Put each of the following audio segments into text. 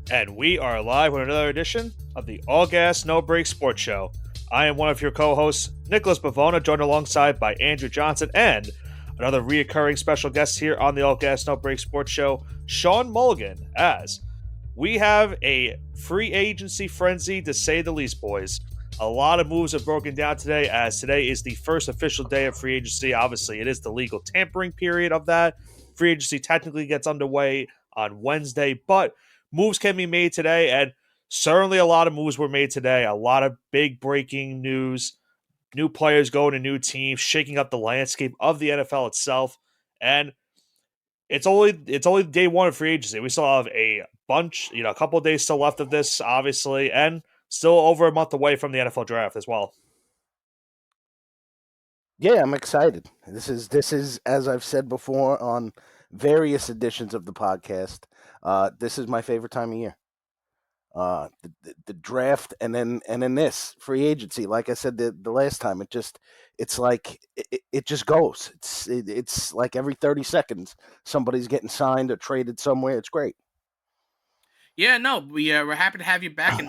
And we are live with another edition of the All Gas No Break Sports Show. I am one of your co-hosts, Nicholas Bavona, joined alongside by Andrew Johnson and another reoccurring special guest here on the All Gas No Break Sports Show, Sean Mulligan, as we have a free agency frenzy to say the least, boys. A lot of moves have broken down today, as today is the first official day of free agency. Obviously, it is the legal tampering period of that. Free agency technically gets underway on Wednesday, but moves can be made today, and certainly a lot of moves were made today. A lot of big breaking news, new players going to new teams, shaking up the landscape of the NFL itself. And it's only day one of free agency. We still have a bunch, a couple of days still left of this, obviously, and still over a month away from the NFL draft as well. Yeah, I'm excited. This is as I've said before on various editions of the podcast. This is my favorite time of year. The draft and then this free agency. Like I said the last time, it's like it just goes. It's like every 30 seconds somebody's getting signed or traded somewhere. It's great. Yeah, no, we're happy to have you back,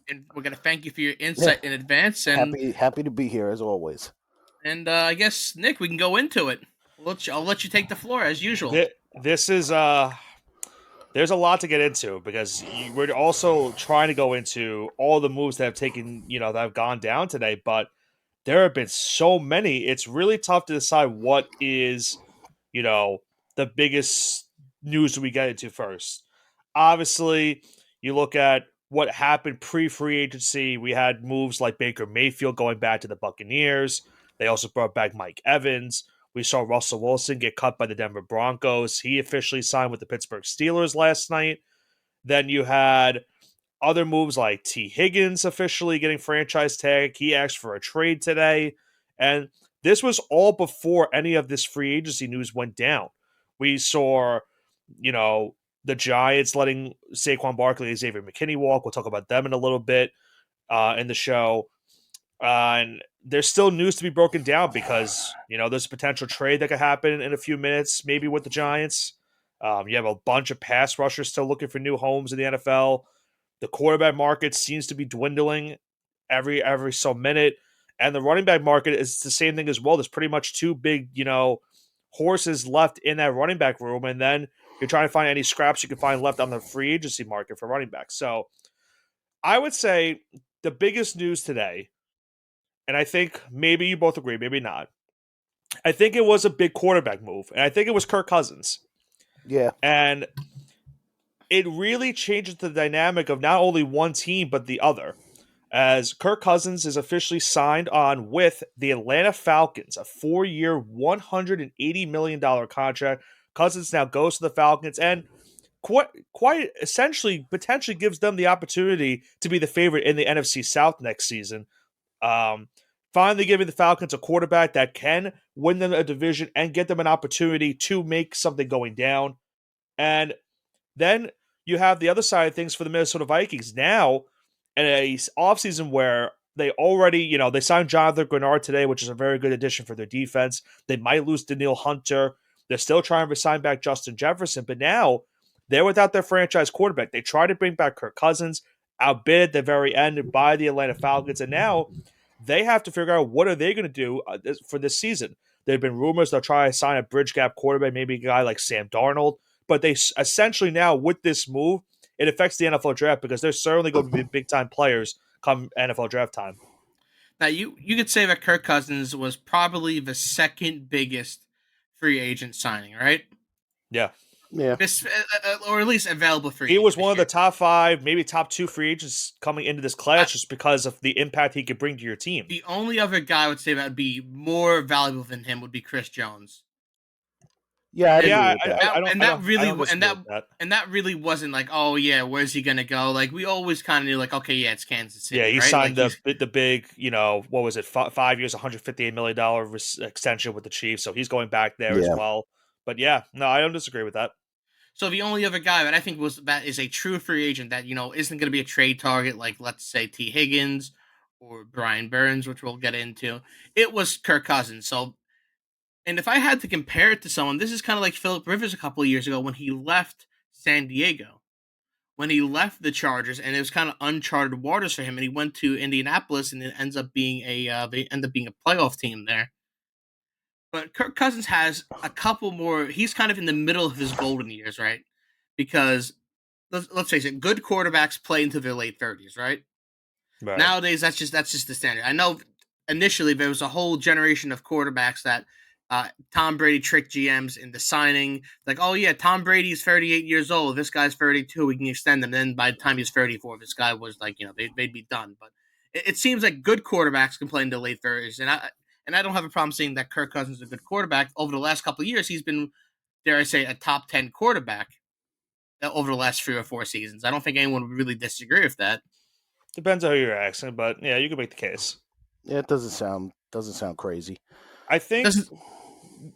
and we're gonna thank you for your insight in advance. And happy to be here as always. And I guess Nick, we can go into it. I'll let you take the floor as usual. This is there's a lot to get into because we're also trying to go into all the moves that have taken, that have gone down today, but there have been so many. It's really tough to decide what is, the biggest news we get into first. Obviously, you look at what happened pre-free agency. We had moves like Baker Mayfield going back to the Buccaneers. They also brought back Mike Evans. We saw Russell Wilson get cut by the Denver Broncos. He officially signed with the Pittsburgh Steelers last night. Then you had other moves like T. Higgins officially getting franchise tag. He asked for a trade today. And this was all before any of this free agency news went down. We saw, the Giants letting Saquon Barkley and Xavier McKinney walk. We'll talk about them in a little bit in the show. And there's still news to be broken down because, there's a potential trade that could happen in a few minutes, maybe with the Giants. You have a bunch of pass rushers still looking for new homes in the NFL. The quarterback market seems to be dwindling every so minute. And the running back market is the same thing as well. There's pretty much two big, horses left in that running back room. And then you're trying to find any scraps you can find left on the free agency market for running backs. So I would say the biggest news today, and I think maybe you both agree, maybe not. I think it was a big quarterback move, and I think it was Kirk Cousins. Yeah. And it really changes the dynamic of not only one team, but the other. As Kirk Cousins is officially signed on with the Atlanta Falcons, a 4-year, $180 million contract. Cousins now goes to the Falcons and quite essentially potentially gives them the opportunity to be the favorite in the NFC South next season. Finally giving the Falcons a quarterback that can win them a division and get them an opportunity to make something going down. And then you have the other side of things for the Minnesota Vikings. Now, in a offseason where they already, they signed Jonathan Grenard today, which is a very good addition for their defense. They might lose Daniil Hunter. They're still trying to sign back Justin Jefferson, but now they're without their franchise quarterback. They tried to bring back Kirk Cousins, outbid at the very end by the Atlanta Falcons, and now they have to figure out what are they going to do for this season. There have been rumors they'll try to sign a bridge gap quarterback, maybe a guy like Sam Darnold, but they essentially now, with this move, it affects the NFL draft because they're certainly going to be big-time players come NFL draft time. Now, you could say that Kirk Cousins was probably the second biggest free agent signing, right? Yeah. Yeah. Or at least available free agent. He was one of the top 5, maybe top 2 free agents coming into this class just because of the impact he could bring to your team. The only other guy I would say that would be more valuable than him would be Chris Jones. Yeah, that really wasn't like, oh yeah, where's he gonna go? Like we always kind of knew, like, okay, yeah, it's Kansas City. Yeah, he right? signed the big, what was it, 5 years, $158 million extension with the Chiefs, so he's going back there as well. But yeah, no, I don't disagree with that. So the only other guy that I think that is a true free agent that isn't going to be a trade target, like let's say T. Higgins or Brian Burns, which we'll get into, it was Kirk Cousins. So. And if I had to compare it to someone, this is kind of like Phillip Rivers a couple of years ago when he left San Diego. when he left the Chargers, and it was kind of uncharted waters for him, and he went to Indianapolis, and it ends up being they end up being a playoff team there. But Kirk Cousins has a couple more. He's kind of in the middle of his golden years, right? Because let's face it, good quarterbacks play into their late 30s, right? Right. Nowadays, that's just the standard. I know initially there was a whole generation of quarterbacks that Tom Brady tricked GMs into signing. Like, oh yeah, Tom Brady's 38 years old. This guy's 32. We can extend him. Then by the time he's 34, this guy was like, they'd be done. But it seems like good quarterbacks can play into late 30s, and I don't have a problem saying that Kirk Cousins is a good quarterback. Over the last couple of years, he's been, dare I say, a top 10 quarterback over the last 3 or 4 seasons. I don't think anyone would really disagree with that. Depends on who you're asking, but yeah, you can make the case. Yeah, it doesn't sound crazy. I It think. doesn't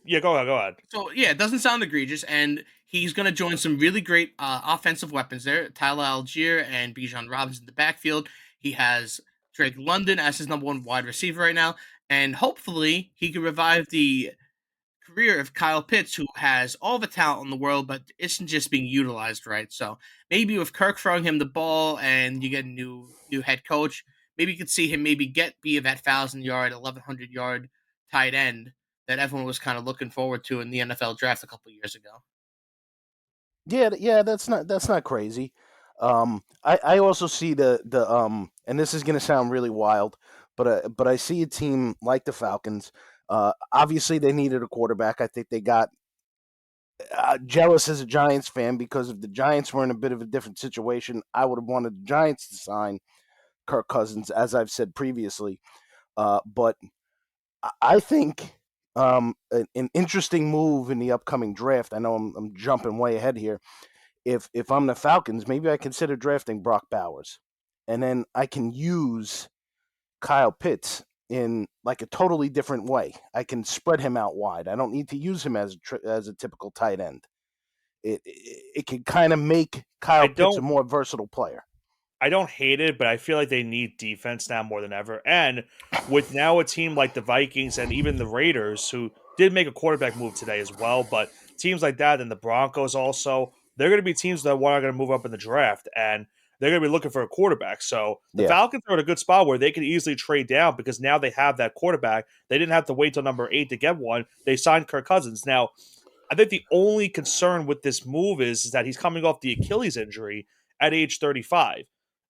Yeah, go ahead. Go ahead. So yeah, it doesn't sound egregious, and he's going to join some really great offensive weapons there. Tyler Algier and Bijan Robinson in the backfield. He has Drake London as his number one wide receiver right now, and hopefully he can revive the career of Kyle Pitts, who has all the talent in the world, but isn't just being utilized right. So maybe with Kirk throwing him the ball, and you get a new head coach, maybe you could see him maybe be that 1,000 yard, 1,100 yard tight end that everyone was kind of looking forward to in the NFL draft a couple years ago. Yeah, that's not crazy. I also see the and this is gonna sound really wild, but I see a team like the Falcons. Obviously they needed a quarterback. I think they got jealous as a Giants fan because if the Giants were in a bit of a different situation, I would have wanted the Giants to sign Kirk Cousins, as I've said previously. But I think an interesting move in the upcoming draft. I know I'm jumping way ahead here. If I'm the Falcons, maybe I consider drafting Brock Bowers, and then I can use Kyle Pitts in like a totally different way. I can spread him out wide. I don't need to use him as a typical tight end. It can kind of make I Kyle Pitts a don't more versatile player. I don't hate it, but I feel like they need defense now more than ever. And with now a team like the Vikings and even the Raiders, who did make a quarterback move today as well, but teams like that and the Broncos also, they're going to be teams that are going to move up in the draft and they're going to be looking for a quarterback. So the Yeah, Falcons are in a good spot where they can easily trade down because now they have that quarterback. They didn't have to wait till number 8 to get one. They signed Kirk Cousins. Now, I think the only concern with this move is that he's coming off the Achilles injury at age 35,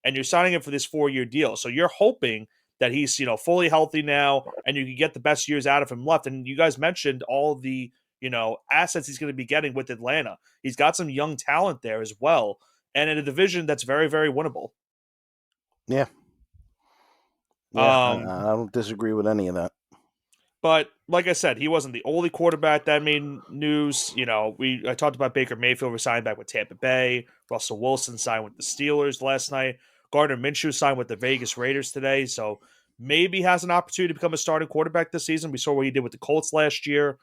and you're signing him for this 4-year deal. So you're hoping that he's fully healthy now, and you can get the best years out of him left. And you guys mentioned all the assets he's going to be getting with Atlanta. He's got some young talent there as well, and in a division that's very very winnable. yeah, yeah. Um, I don't disagree with any of that. But like I said, he wasn't the only quarterback that made news. I talked about Baker Mayfield resigned back with Tampa Bay. Russell Wilson signed with the Steelers last night. Gardner Minshew signed with the Vegas Raiders today. So maybe has an opportunity to become a starting quarterback this season. We saw what he did with the Colts last year.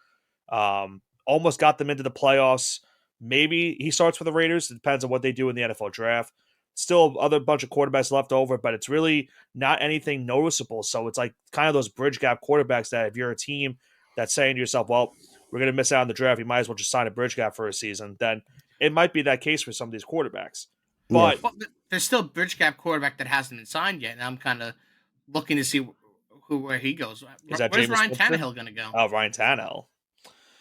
Almost got them into the playoffs. Maybe he starts for the Raiders. It depends on what they do in the NFL draft. Still, other bunch of quarterbacks left over, but it's really not anything noticeable. So it's like kind of those bridge gap quarterbacks that if you're a team that's saying to yourself, well, we're going to miss out on the draft, you might as well just sign a bridge gap for a season, then it might be that case for some of these quarterbacks. Yeah, But Well, there's still a bridge gap quarterback that hasn't been signed yet, and I'm kind of looking to see where he goes. is that Where's Jameis Ryan Winston? Tannehill going to go? Oh, Ryan Tannehill.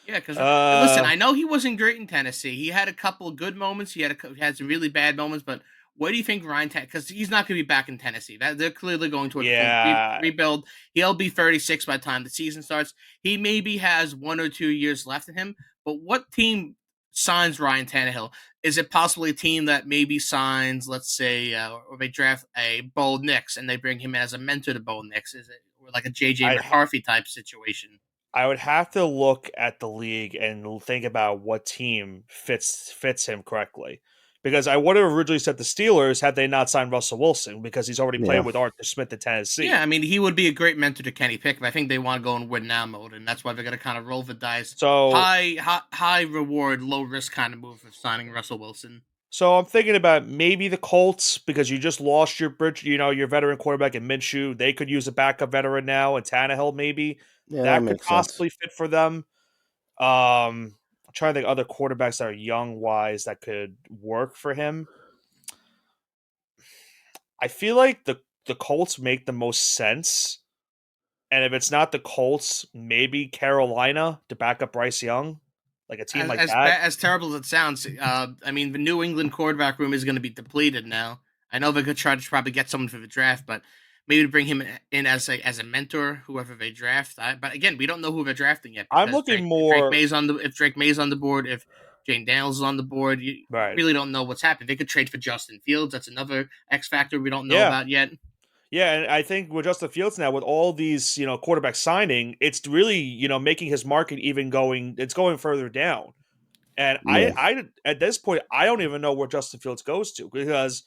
Yeah, because listen, Uh, I know he wasn't great in Tennessee. He had a couple of good moments. He had some really bad moments. But where do you think Ryan? Because he's not going to be back in Tennessee. That they're clearly going toward a full yeah, rebuild. He'll be 36 by the time the season starts. He maybe has 1 or 2 years left in him. But what team signs Ryan Tannehill? Is it possibly a team that maybe signs, let's say, or they draft a Bo Nix and they bring him in as a mentor to Bo Nix? Is it or like a JJ I'd ha- McCarthy type situation? I would have to look at the league and think about what team fits him correctly. Because I would have originally said the Steelers had they not signed Russell Wilson because he's already played yeah, with Arthur Smith at Yeah, Tennessee. I mean, he would be a great mentor to Kenny Pickett. I think they want to go in win now mode, and that's why they're going to kind of roll the dice. So High reward, low risk kind of move of signing Russell Wilson. so I'm thinking about maybe the Colts because you just lost your your veteran quarterback in Minshew. They could use a backup veteran now and Tannehill maybe. yeah. That That could makes sense. possibly fit for them. I'm trying to think other quarterbacks that are young wise that could work for him. I feel like the Colts make the most sense. And if it's not the Colts, maybe Carolina to back up Bryce Young, like a team like that. As terrible as it sounds, I mean, the New England quarterback room is going to be depleted now. I know they could try to probably get someone for the draft, but maybe to bring him in as a mentor, whoever they draft. But again, we don't know who they're drafting yet I'm because looking If Drake more May's on the board, if Jane Daniels is on the board, you right. really don't know what's happening. They could trade for Justin Fields. That's another X factor we don't know Yeah. about yet. Yeah, and I think with Justin Fields now, with all these, quarterbacks signing, it's really, making his market even it's going further down. And Yeah. I at this point, I don't even know where Justin Fields goes to because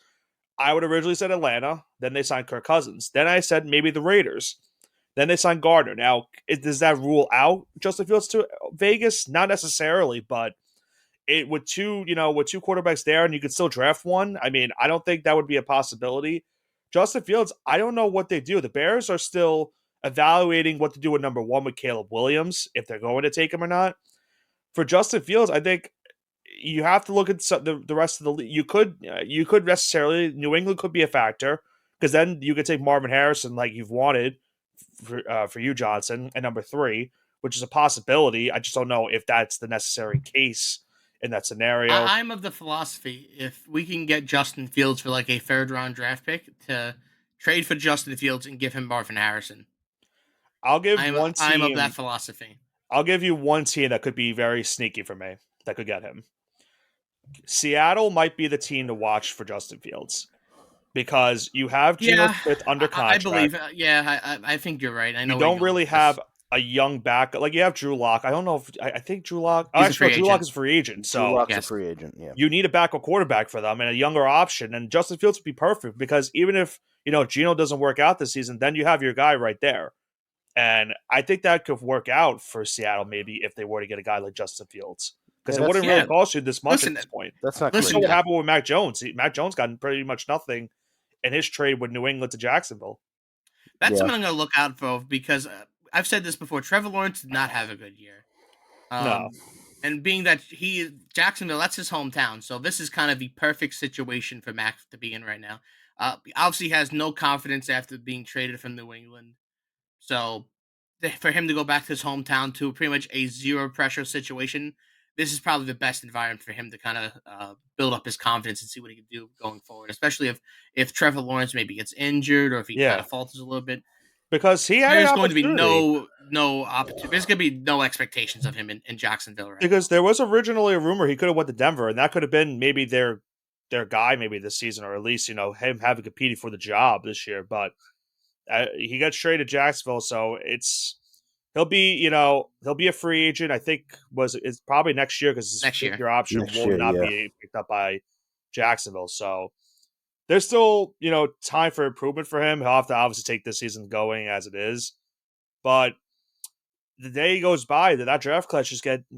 I would originally said Atlanta, then they signed Kirk Cousins. Then I said maybe the Raiders. Then they signed Gardner. Now, does that rule out Justin Fields to Vegas? Not necessarily, but with two quarterbacks there and you could still draft one. I mean, I don't think that would be a possibility. Justin Fields, I don't know what they do. The Bears are still evaluating what to do with number one with Caleb Williams, if they're going to take him or not. For Justin Fields, I think you have to look at the rest of the league. You could necessarily New England could be a factor because then you could take Marvin Harrison like you've wanted for you Johnson at number 3, which is a possibility. I just don't know if that's the necessary case in that scenario. I'm of the philosophy if we can get Justin Fields for like a third round draft pick to trade for Justin Fields and give him Marvin Harrison. I'll give one I'm of that team. philosophy. I'll give you one team that could be very sneaky for me that could get him. Seattle might be the team to watch for Justin Fields because you have Geno Smith under contract. I believe. I think you're right. I know you don't really have a young back like you have Drew Lock. I don't know if I think Drew Lock. Drew Lock is a free agent. So Drew Lock's a free agent. Yeah, you need a backup quarterback for them and a younger option. And Justin Fields would be perfect because even if Geno doesn't work out this season, then you have your guy right there. And I think that could work out for Seattle maybe if they were to get a guy like Justin Fields. Because it wouldn't really cost you this much at this point. That's not Listen, what happened with Mac Jones. Mac Jones got pretty much nothing in his trade with New England to Jacksonville. That's something I'm going to look out for because I've said this before. Trevor Lawrence did not have a good year. No. And being that Jacksonville, that's his hometown. So this is kind of the perfect situation for Mac to be in right now. Obviously, he has no confidence after being traded from New England. So for him to go back to his hometown to pretty much a zero pressure situation, this is probably the best environment for him to kind of build up his confidence and see what he can do going forward. Especially if Trevor Lawrence maybe gets injured or if he kind of falters a little bit, because he had there's going to be no opportunity. There's going to be no expectations of him in Jacksonville, right? Because there was originally a rumor he could have went to Denver, and that could have been maybe their guy maybe this season, or at least him having competed for the job this year. But he got traded to Jacksonville, so he'll be a free agent. I think it's probably next year because his fifth-year option will not be picked up by Jacksonville. So there's still time for improvement for him. He'll have to obviously take this season going as it is, but the day goes by that draft class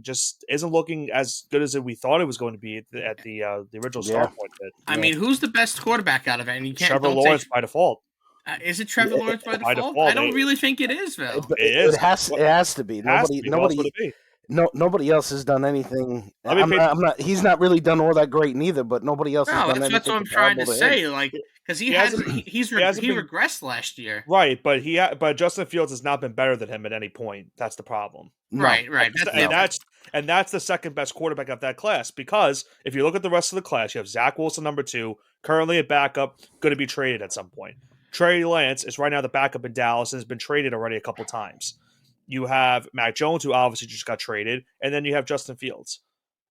just isn't looking as good as we thought it was going to be at the original start point. I mean, who's the best quarterback out of it? And you can't Trevor Lawrence by default. Is it Trevor Lawrence by default? I don't really think it is, though. It is. It has to be. Nobody else has done anything. He's not really done all that great neither. But nobody else has done anything. That's what I'm trying to say. Like, because he regressed last year, right? But Justin Fields has not been better than him at any point. That's the problem. Right. That's the second best quarterback of that class. Because if you look at the rest of the class, you have Zach Wilson number 2, currently a backup, going to be traded at some point. Trey Lance is right now the backup in Dallas and has been traded already a couple times. You have Mac Jones, who obviously just got traded, and then you have Justin Fields.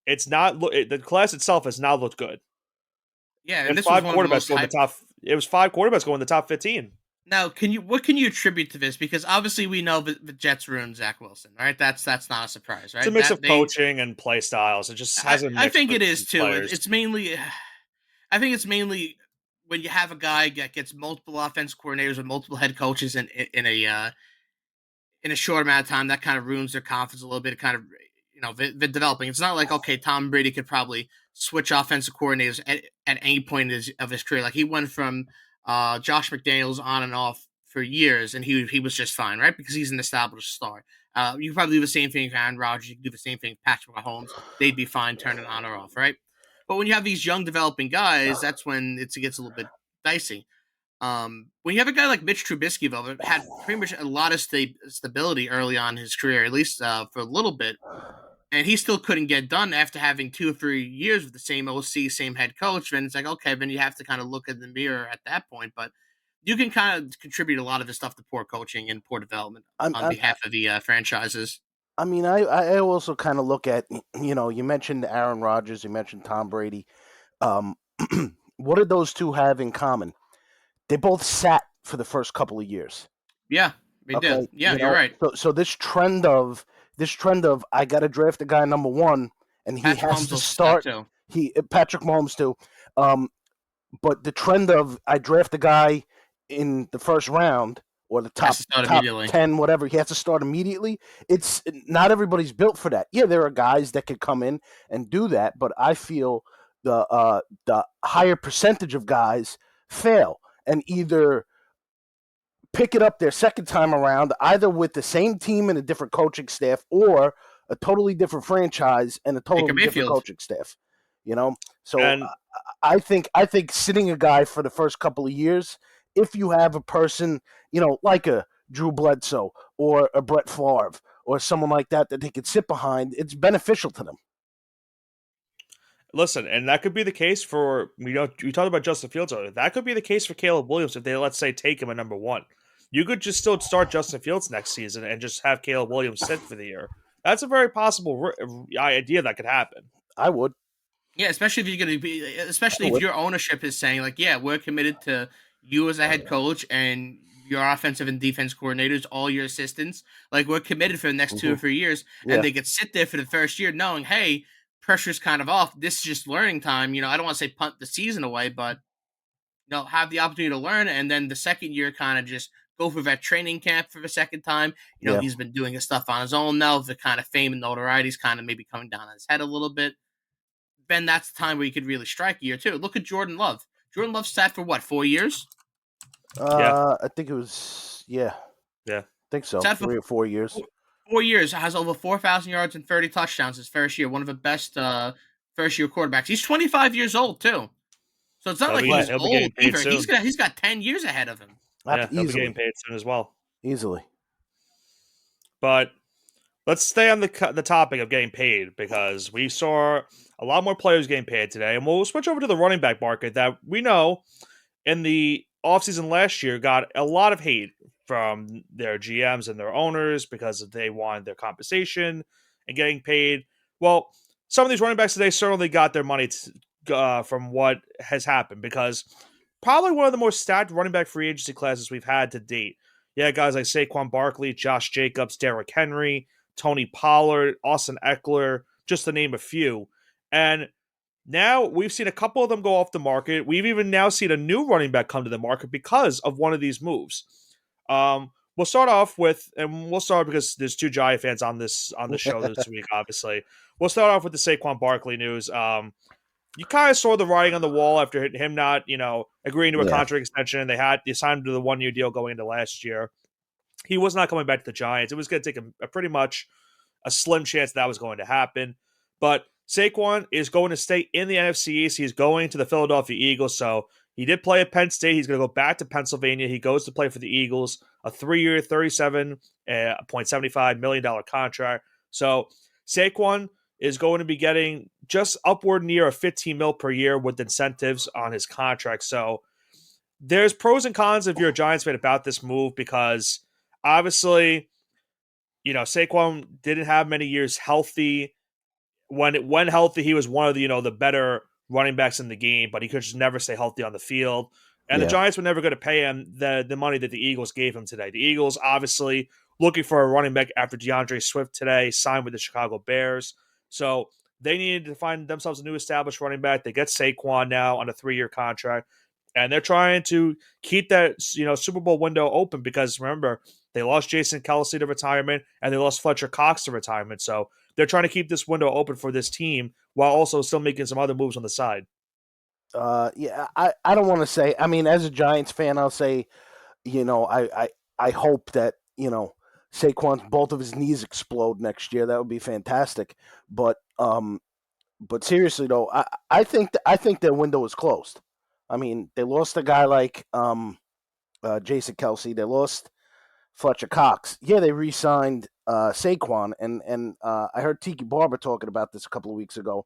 The class itself has not looked good. Yeah, and this was one of the most it was 5 quarterbacks going in the top 15. Now, what can you attribute to this? Because obviously we know the Jets ruined Zach Wilson, right? That's not a surprise, right? It's a mix of coaching and play styles. It just hasn't. I think it is too. It's mainly. I think it's mainly when you have a guy that gets multiple offense coordinators and multiple head coaches in a short amount of time, that kind of ruins their confidence a little bit. It kind of, they're developing. It's not like, okay, Tom Brady could probably switch offensive coordinators at any point of his career. Like he went from Josh McDaniels on and off for years, and he was just fine, right? Because he's an established star. You could probably do the same thing with Aaron Rodgers. You could do the same thing with Patrick Mahomes. They'd be fine turning on or off, right? But when you have these young developing guys, that's when it gets a little bit dicey. When you have a guy like Mitch Trubisky, though, that had pretty much a lot of stability early on in his career, at least for a little bit, and he still couldn't get done after having 2 or 3 years with the same OC, same head coach. Then it's like, okay, then you have to kind of look in the mirror at that point. But you can kind of contribute a lot of this stuff to poor coaching and poor development I'm, on I'm, behalf of the franchises. I mean, I also kind of look at, you mentioned Aaron Rodgers, you mentioned Tom Brady. Um, what did those two have in common? They both sat for the first couple of years. Yeah, we did. Okay, Yeah, you're right. so this trend of I got to draft a guy number one, and he Patrick has Mahomes to will start start. too. Patrick Mahomes too. Um, but the trend of I draft a guy in the first round or the Has top to start top immediately. 10, whatever, he has to start immediately. It's not everybody's built for that. Yeah, there are guys that could come in and do that, but I feel the higher percentage of guys fail and either pick it up their second time around, either with the same team and a different coaching staff, or a totally different franchise and a Baker totally different Mayfield. coaching staff. You know, so And I think sitting a guy for the first couple of years, if you have a person, like a Drew Bledsoe or a Brett Favre or someone like that they could sit behind, it's beneficial to them. listen, and that could be the case for we talked about Justin Fields earlier. That could be the case for Caleb Williams if they, let's say, take him at number one. You could just still start Justin Fields next season and just have Caleb Williams sit for the year. That's a very possible idea that could happen. I would. Yeah, especially if you're going to be, I especially if would. your ownership is saying like, yeah, we're committed to you as a head coach and your offensive and defense coordinators, all your assistants. Like we're committed for the next two Hmm. or 3 years, and Yeah. they could sit there for the first year knowing, hey, pressure's kind of off. This is just learning time. I don't want to say punt the season away, but have the opportunity to learn, and then the second year kind of just go for that training camp for the second time. Yeah. He's been doing his stuff on his own now. The kind of fame and notoriety is kind of maybe coming down on his head a little bit. Then that's the time where you could really strike a year too. Look at Jordan Love. Jordan Love sat for what, 4 years? Yeah, I think it was. Yeah, yeah. I think so. Sat for 3 or 4 years. 4 years. Has over 4,000 yards and 30 touchdowns his first year. One of the best first year quarterbacks. He's 25 years old too. So it's not like he's He'll be getting old paid either. soon. He's got 10 years ahead of him. Yeah, he'll be getting Easily. paid soon as well. Easily. But let's stay on the topic of getting paid because we saw a lot more players getting paid today, and we'll switch over to the running back market that we know in the offseason last year got a lot of hate from their GMs and their owners because they wanted their compensation and getting paid. Well, some of these running backs today certainly got their money from what has happened because probably one of the most stacked running back free agency classes we've had to date. Yeah, guys like Saquon Barkley, Josh Jacobs, Derrick Henry, Tony Pollard, Austin Eckler, just to name a few. And now we've seen a couple of them go off the market. We've even now seen a new running back come to the market because of one of these moves. We'll start off with, and we'll start because there's two Giant fans on the show this week. Obviously, we'll start off with the Saquon Barkley news. You kind of saw the writing on the wall after him not, agreeing to a Yeah. contract extension. They signed him to the 1 year deal going into last year. He was not coming back to the Giants. It was going to take a pretty much a slim chance that was going to happen. But Saquon is going to stay in the NFC East. He's going to the Philadelphia Eagles. So he did play at Penn State. He's going to go back to Pennsylvania. He goes to play for the Eagles, a 3-year, $37.75 million contract. So Saquon is going to be getting just upward near a 15 mil per year with incentives on his contract. So there's pros and cons if you're a Giants fan about this move because obviously, Saquon didn't have many years healthy. When healthy, he was one of the better running backs in the game, but he could just never stay healthy on the field. And the Yeah. Giants were never going to pay him the money that the Eagles gave him today. The Eagles obviously looking for a running back after DeAndre Swift today signed with the Chicago Bears. So they needed to find themselves a new established running back. They get Saquon now on a 3-year contract. And they're trying to keep that Super Bowl window open because remember, they lost Jason Kelsey to retirement and they lost Fletcher Cox to retirement. So they're trying to keep this window open for this team while also still making some other moves on the side. Yeah, I don't want to say. I mean, as a Giants fan, I'll say, I hope that Saquon's both of his knees explode next year. That would be fantastic. But seriously though, I think their window is closed. I mean, they lost a guy like Jason Kelsey. They lost Fletcher Cox. Yeah, they re-signed Saquon, and I heard Tiki Barber talking about this a couple of weeks ago.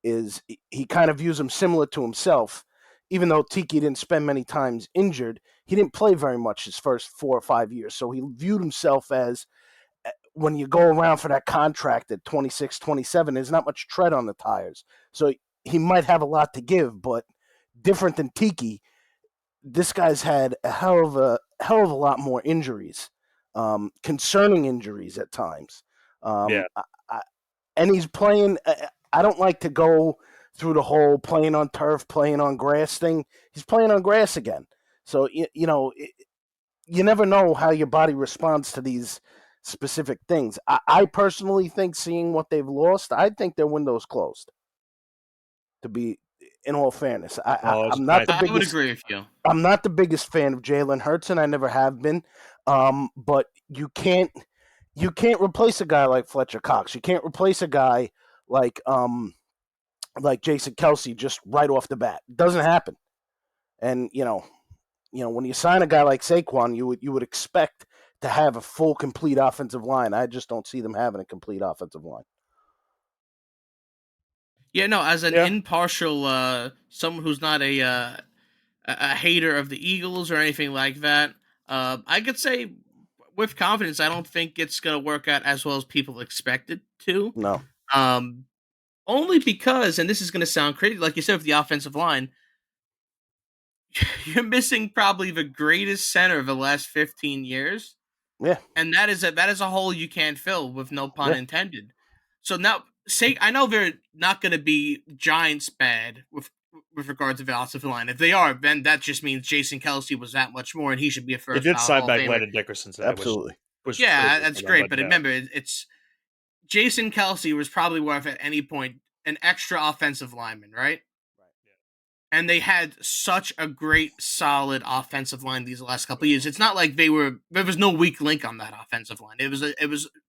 Is he kind of views him similar to himself, even though Tiki didn't spend many times injured. He didn't play very much his first 4 or 5 years, so he viewed himself as when you go around for that contract at 26, 27, there's not much tread on the tires. So he might have a lot to give, but different than Tiki, this guy's had a hell of a lot more injuries, concerning injuries at times. Yeah. I, and he's playing. I don't like to go through the whole playing on turf, playing on grass thing. He's playing on grass again. So you never know how your body responds to these specific things. I personally think, seeing what they've lost, I think their window's closed. To be, in all fairness, Well, I'm not the I would biggest. agree with you. I'm not the biggest fan of Jalen Hurts, and I never have been. But you can't replace a guy like Fletcher Cox. You can't replace a guy like like Jason Kelsey just right off the bat. It doesn't happen. And when you sign a guy like Saquon, you would expect to have a full, complete offensive line. I just don't see them having a complete offensive line. Yeah, no, as an yeah. impartial someone who's not a hater of the Eagles or anything like that, I could say with confidence I don't think it's going to work out as well as people expect it to. No. Um, Only because, and this is going to sound crazy, like you said with the offensive line, you're missing probably the greatest center of the last 15 years, Yeah. and that is a hole you can't fill, with no pun Yeah. intended. So now, say I know they're not going to be Giants bad with regards to the offensive line. If they are, then that just means Jason Kelsey was that much more, and he should be a They first did ballot sign Hall of back Famer. Landon Dickerson today, which Absolutely. was pretty Yeah, cool that's for them, great. but But yeah. remember, it's Jason Kelsey was probably worth at any point an extra offensive lineman, right? And they had such a great, solid offensive line these last couple of years. It's not like there was no weak link on that offensive line. It was a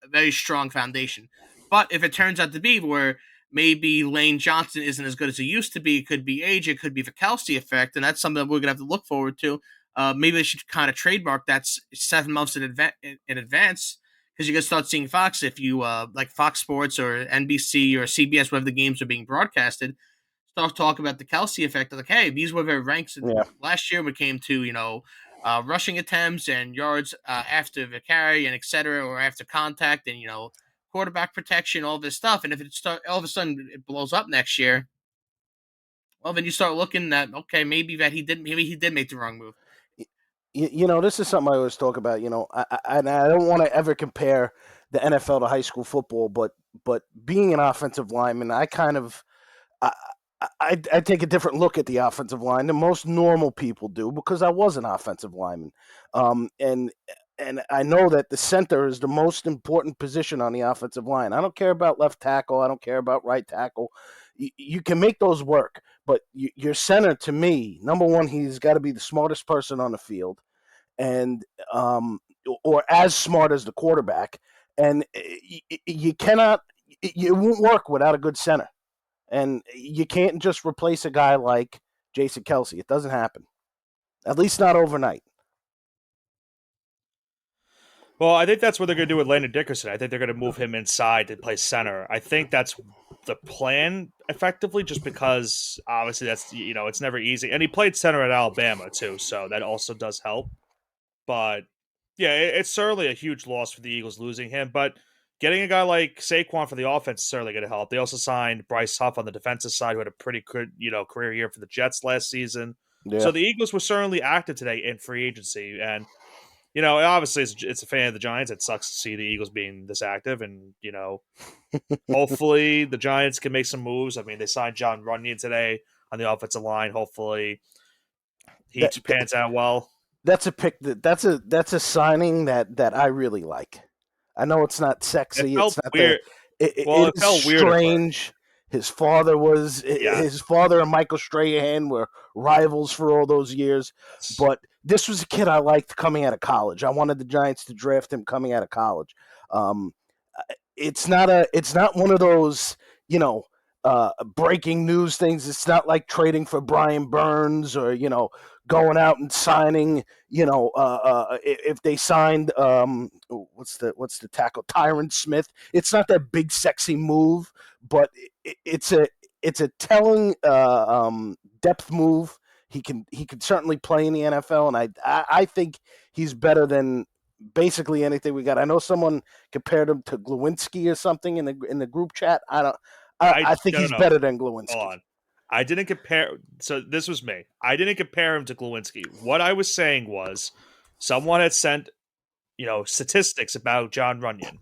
very strong foundation. But if it turns out to be where maybe Lane Johnson isn't as good as he used to be, it could be age, it could be the Kelsey effect, and that's something that we're gonna have to look forward to. Maybe they should kind of trademark that 7 months in advance, because you can start seeing Fox, if you like Fox Sports or NBC or CBS, wherever the games are being broadcasted, start talking about the Kelsey effect. Like, hey, these were their ranks Yeah. last year when it came to rushing attempts and yards after the carry and etc. or after contact, and quarterback protection, all this stuff. And if all of a sudden it blows up next year, well, then you start looking at, okay, maybe he did make the wrong move. This is something I always talk about. And I don't want to ever compare the NFL to high school football, but being an offensive lineman, I kind of I, I take a different look at the offensive line than most normal people do, because I was an offensive lineman, and I know that the center is the most important position on the offensive line. I don't care about left tackle. I don't care about right tackle. You can make those work, but your center, to me, number one, he's got to be the smartest person on the field, and or as smart as the quarterback. And you cannot, it won't work without a good center. And you can't just replace a guy like Jason Kelsey. It doesn't happen. At least not overnight. Well, I think that's what they're going to do with Landon Dickerson. I think they're going to move him inside to play center. I think that's the plan, effectively, just because obviously that's it's never easy, and he played center at Alabama too, so that also does help. But yeah, it's certainly a huge loss for the Eagles losing him. But getting a guy like Saquon for the offense is certainly going to help. They also signed Bryce Huff on the defensive side, who had a pretty good career year for the Jets last season. Yeah. So the Eagles were certainly active today in free agency, and obviously it's a fan of the Giants. It sucks to see the Eagles being this active, and hopefully the Giants can make some moves. I mean, they signed John Runyon today on the offensive line. Hopefully he pans out well. That's a pick. That's a signing that I really like. I know it's not sexy. It felt It's not weird. It It is felt weird at first. strange. His father and Michael Strahan were rivals for all those years. But this was a kid I liked coming out of college. I wanted the Giants to draft him coming out of college. It's not one of those, breaking news things. It's not like trading for Brian Burns or going out and signing. If they signed what's the tackle Tyron Smith. It's not that big sexy move, but it's a telling depth move. He can certainly play in the NFL, and I think he's better than basically anything we got. I know someone compared him to Glowinski or something in the group chat. I think no, he's no, better than hold Glowinski. on. I didn't compare. So this was me. I didn't compare him to Glowinski. What I was saying was, someone had sent statistics about John Runyon,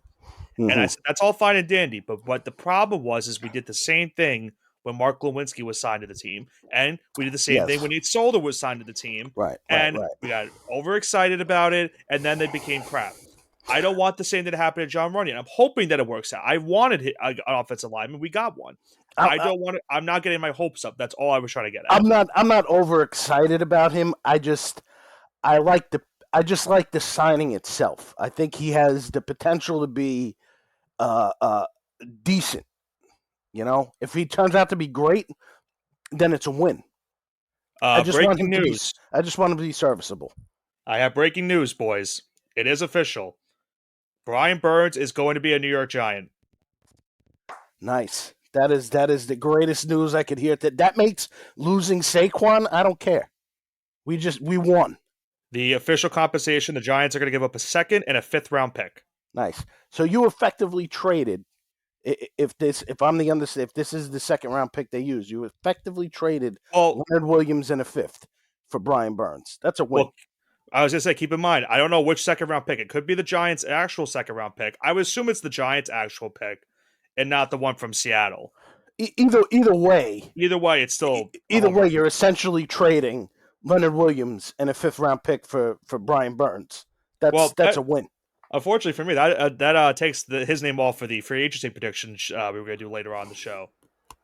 and I Mm-hmm. said that's all fine and dandy. But what the problem was is we did the same thing when Mark Glowinski was signed to the team, and we did the same thing Yes. when Nate Solder was signed to the team, Right. and we got overexcited about it, and then they became crap. I don't want the same thing to happen to John Runyon. I'm hoping that it works out. I wanted an offensive lineman. We got one. I don't want to. I'm not getting my hopes up. That's all I was trying to get at. I'm not overexcited about him. I like the I just like the signing itself. I think he has the potential to be uh, uh, decent. If he turns out to be great, then it's a win. I just want Breaking him to be. news. I just want him to be serviceable. I have breaking news, boys. It is official. Brian Burns is going to be a New York Giant. Nice. That is the greatest news I could hear. That makes losing Saquon. I don't care. We won. The official compensation: the Giants are going to give up a second and a fifth-round pick. Nice. So you effectively traded. If this is the second round pick they use, you effectively traded Leonard Williams and a fifth for Brian Burns. That's a win. Well, I was going to say, keep in mind, I don't know which second-round pick. It could be the Giants' actual second-round pick. I would assume it's the Giants' actual pick and not the one from Seattle. Either way, it's still either way. You're essentially trading Leonard Williams and a fifth round pick for Brian Burns. That's a win. Unfortunately for me, that takes his name off for the free agency prediction we were going to do later on the show.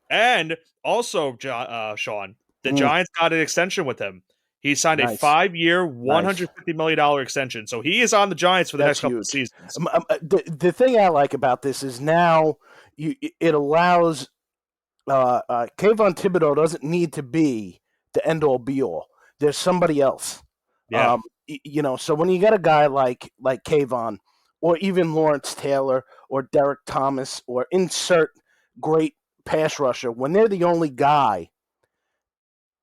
And also, Sean, the Giants got an extension with him. He signed a 5-year, $150 million extension. So he is on the Giants for the next couple of seasons. The thing I like about this is now it allows Kayvon Thibodeau doesn't need to be the end-all be-all. There's somebody else. Yeah. So when you got a guy like Kayvon, or even Lawrence Taylor, or Derek Thomas, or insert great pass rusher, when they're the only guy,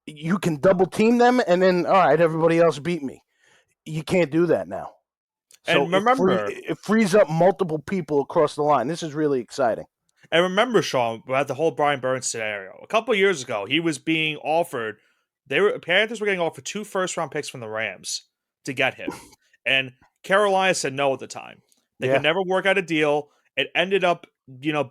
you can double team them, and then all right, everybody else beat me. You can't do that now. So and remember, it frees up multiple people across the line. This is really exciting. And remember, Sean, about the whole Brian Burns scenario. A couple of years ago, he was being offered. Panthers were getting offered 2 first-round picks from the Rams to get him, and Carolina said no at the time. They could never work out a deal. It ended up,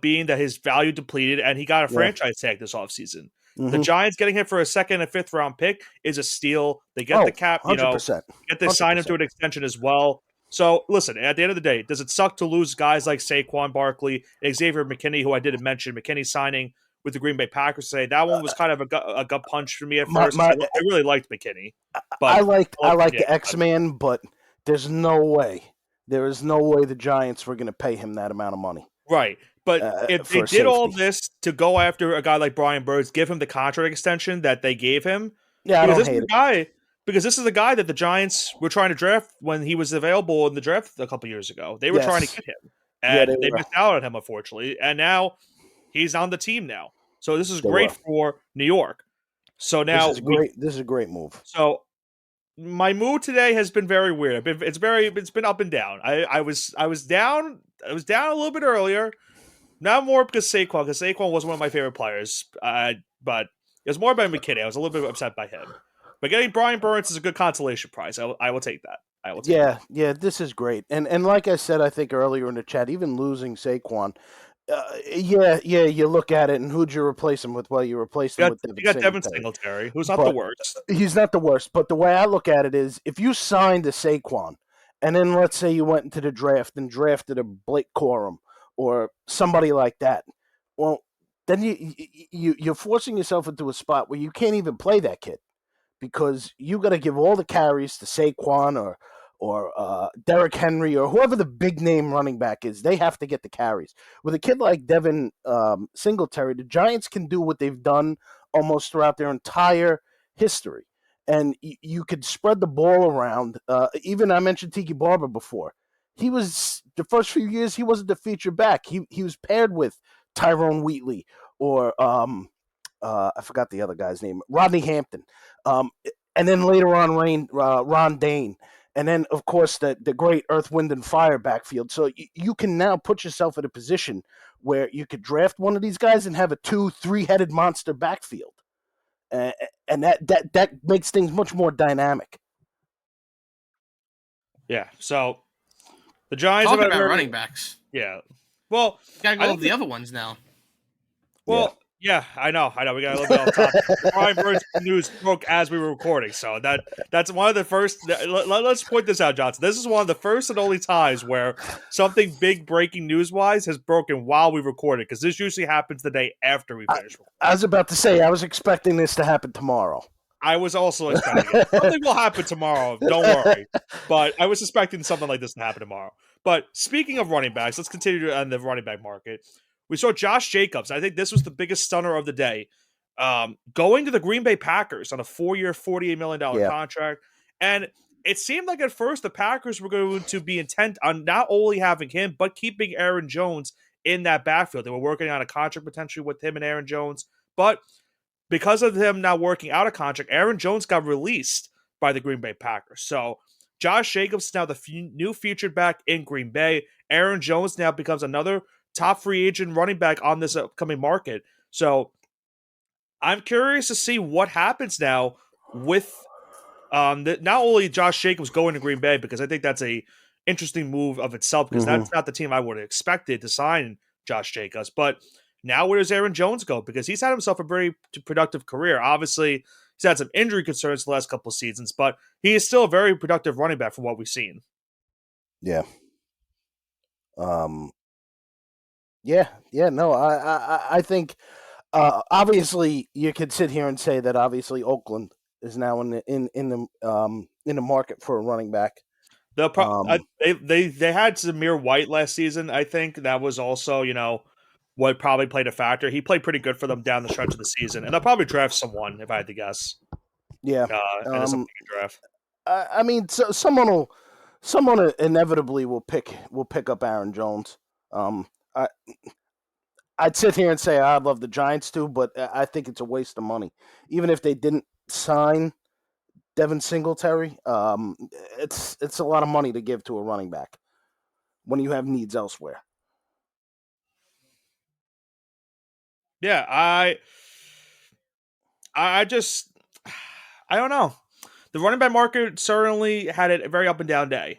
being that his value depleted, and he got a franchise tag this offseason. The Giants getting him for a second and fifth-round pick is a steal. They get the cap, 100%. Get they sign him to an extension as well. So, listen, at the end of the day, does it suck to lose guys like Saquon Barkley, Xavier McKinney, who I didn't mention, McKinney signing with the Green Bay Packers today? That one was kind of a gut punch for me at first. I really liked McKinney. But I liked the X-Man, but there's no way. There is no way the Giants were going to pay him that amount of money. Right. But if they did all this to go after a guy like Brian Burns, give him the contract extension that they gave him, I don't hate it. Because this is the guy that the Giants were trying to draft when he was available in the draft a couple years ago. They were trying to get him, and they missed out on him, unfortunately. And now he's on the team now. So this is great for New York. So now this is great. This is a great move. So my mood today has been very weird. It's been up and down. I was down a little bit earlier. Now more because Saquon was one of my favorite players. But it was more about McKinney. I was a little bit upset by him. But getting Brian Burns is a good consolation prize. I will take that. Yeah, this is great. And like I said, I think earlier in the chat, even losing Saquon, you look at it, and who'd you replace him with? Well, you replaced him with Devin Singletary, who's not the worst. He's not the worst, but the way I look at it is, if you signed a Saquon, and then let's say you went into the draft and drafted a Blake Corum or somebody like that, well, then you're forcing yourself into a spot where you can't even play that kid, because you got to give all the carries to Saquon or Derrick Henry or whoever the big name running back is, they have to get the carries. With a kid like Devin Singletary, the Giants can do what they've done almost throughout their entire history. And you could spread the ball around. Even I mentioned Tiki Barber before. He was the first few years he wasn't the feature back. He was paired with Tyrone Wheatley or I forgot the other guy's name, Rodney Hampton, and then later on Ron Dane, and then of course the great Earth, Wind, and Fire backfield. So you can now put yourself in a position where you could draft one of these guys and have a 2-3 headed monster backfield, and that makes things much more dynamic. Yeah. So the Giants Talking have about running backs. Yeah. Well, Gotta go with the other ones now. Well, yeah, I know. We got a little bit off topic. Brian Burns news broke as we were recording, so that's one of the first. Let's point this out, Johnson. This is one of the first and only times where something big breaking news wise has broken while we recorded, because this usually happens the day after we finish. I was about to say I was expecting this to happen tomorrow. I was also expecting it. Something will happen tomorrow. Don't worry. But I was suspecting something like this to happen tomorrow. But speaking of running backs, let's continue on the running back market. We saw Josh Jacobs. I think this was the biggest stunner of the day. Going to the Green Bay Packers on a 4-year, $48 million contract. And it seemed like at first the Packers were going to be intent on not only having him, but keeping Aaron Jones in that backfield. They were working on a contract potentially with him and Aaron Jones. But because of him now working out of contract, Aaron Jones got released by the Green Bay Packers. So Josh Jacobs is now the new featured back in Green Bay. Aaron Jones now becomes another top free agent running back on this upcoming market. So I'm curious to see what happens now with not only Josh Jacobs going to Green Bay, because I think that's a interesting move of itself, because that's not the team I would have expected to sign Josh Jacobs. But now where does Aaron Jones go? Because he's had himself a very productive career. Obviously, he's had some injury concerns the last couple of seasons, but he is still a very productive running back from what we've seen. Yeah. No, I think obviously you could sit here and say that obviously Oakland is now in the market for a running back. They had Zamir White last season. I think that was also, what probably played a factor. He played pretty good for them down the stretch of the season, and they'll probably draft someone if I had to guess. Yeah, in this draft. I mean, so someone inevitably will pick up Aaron Jones. I'd sit here and say I'd love the Giants too, but I think it's a waste of money. Even if they didn't sign Devin Singletary, it's a lot of money to give to a running back when you have needs elsewhere. Yeah, I don't know. The running back market certainly had a very up and down day,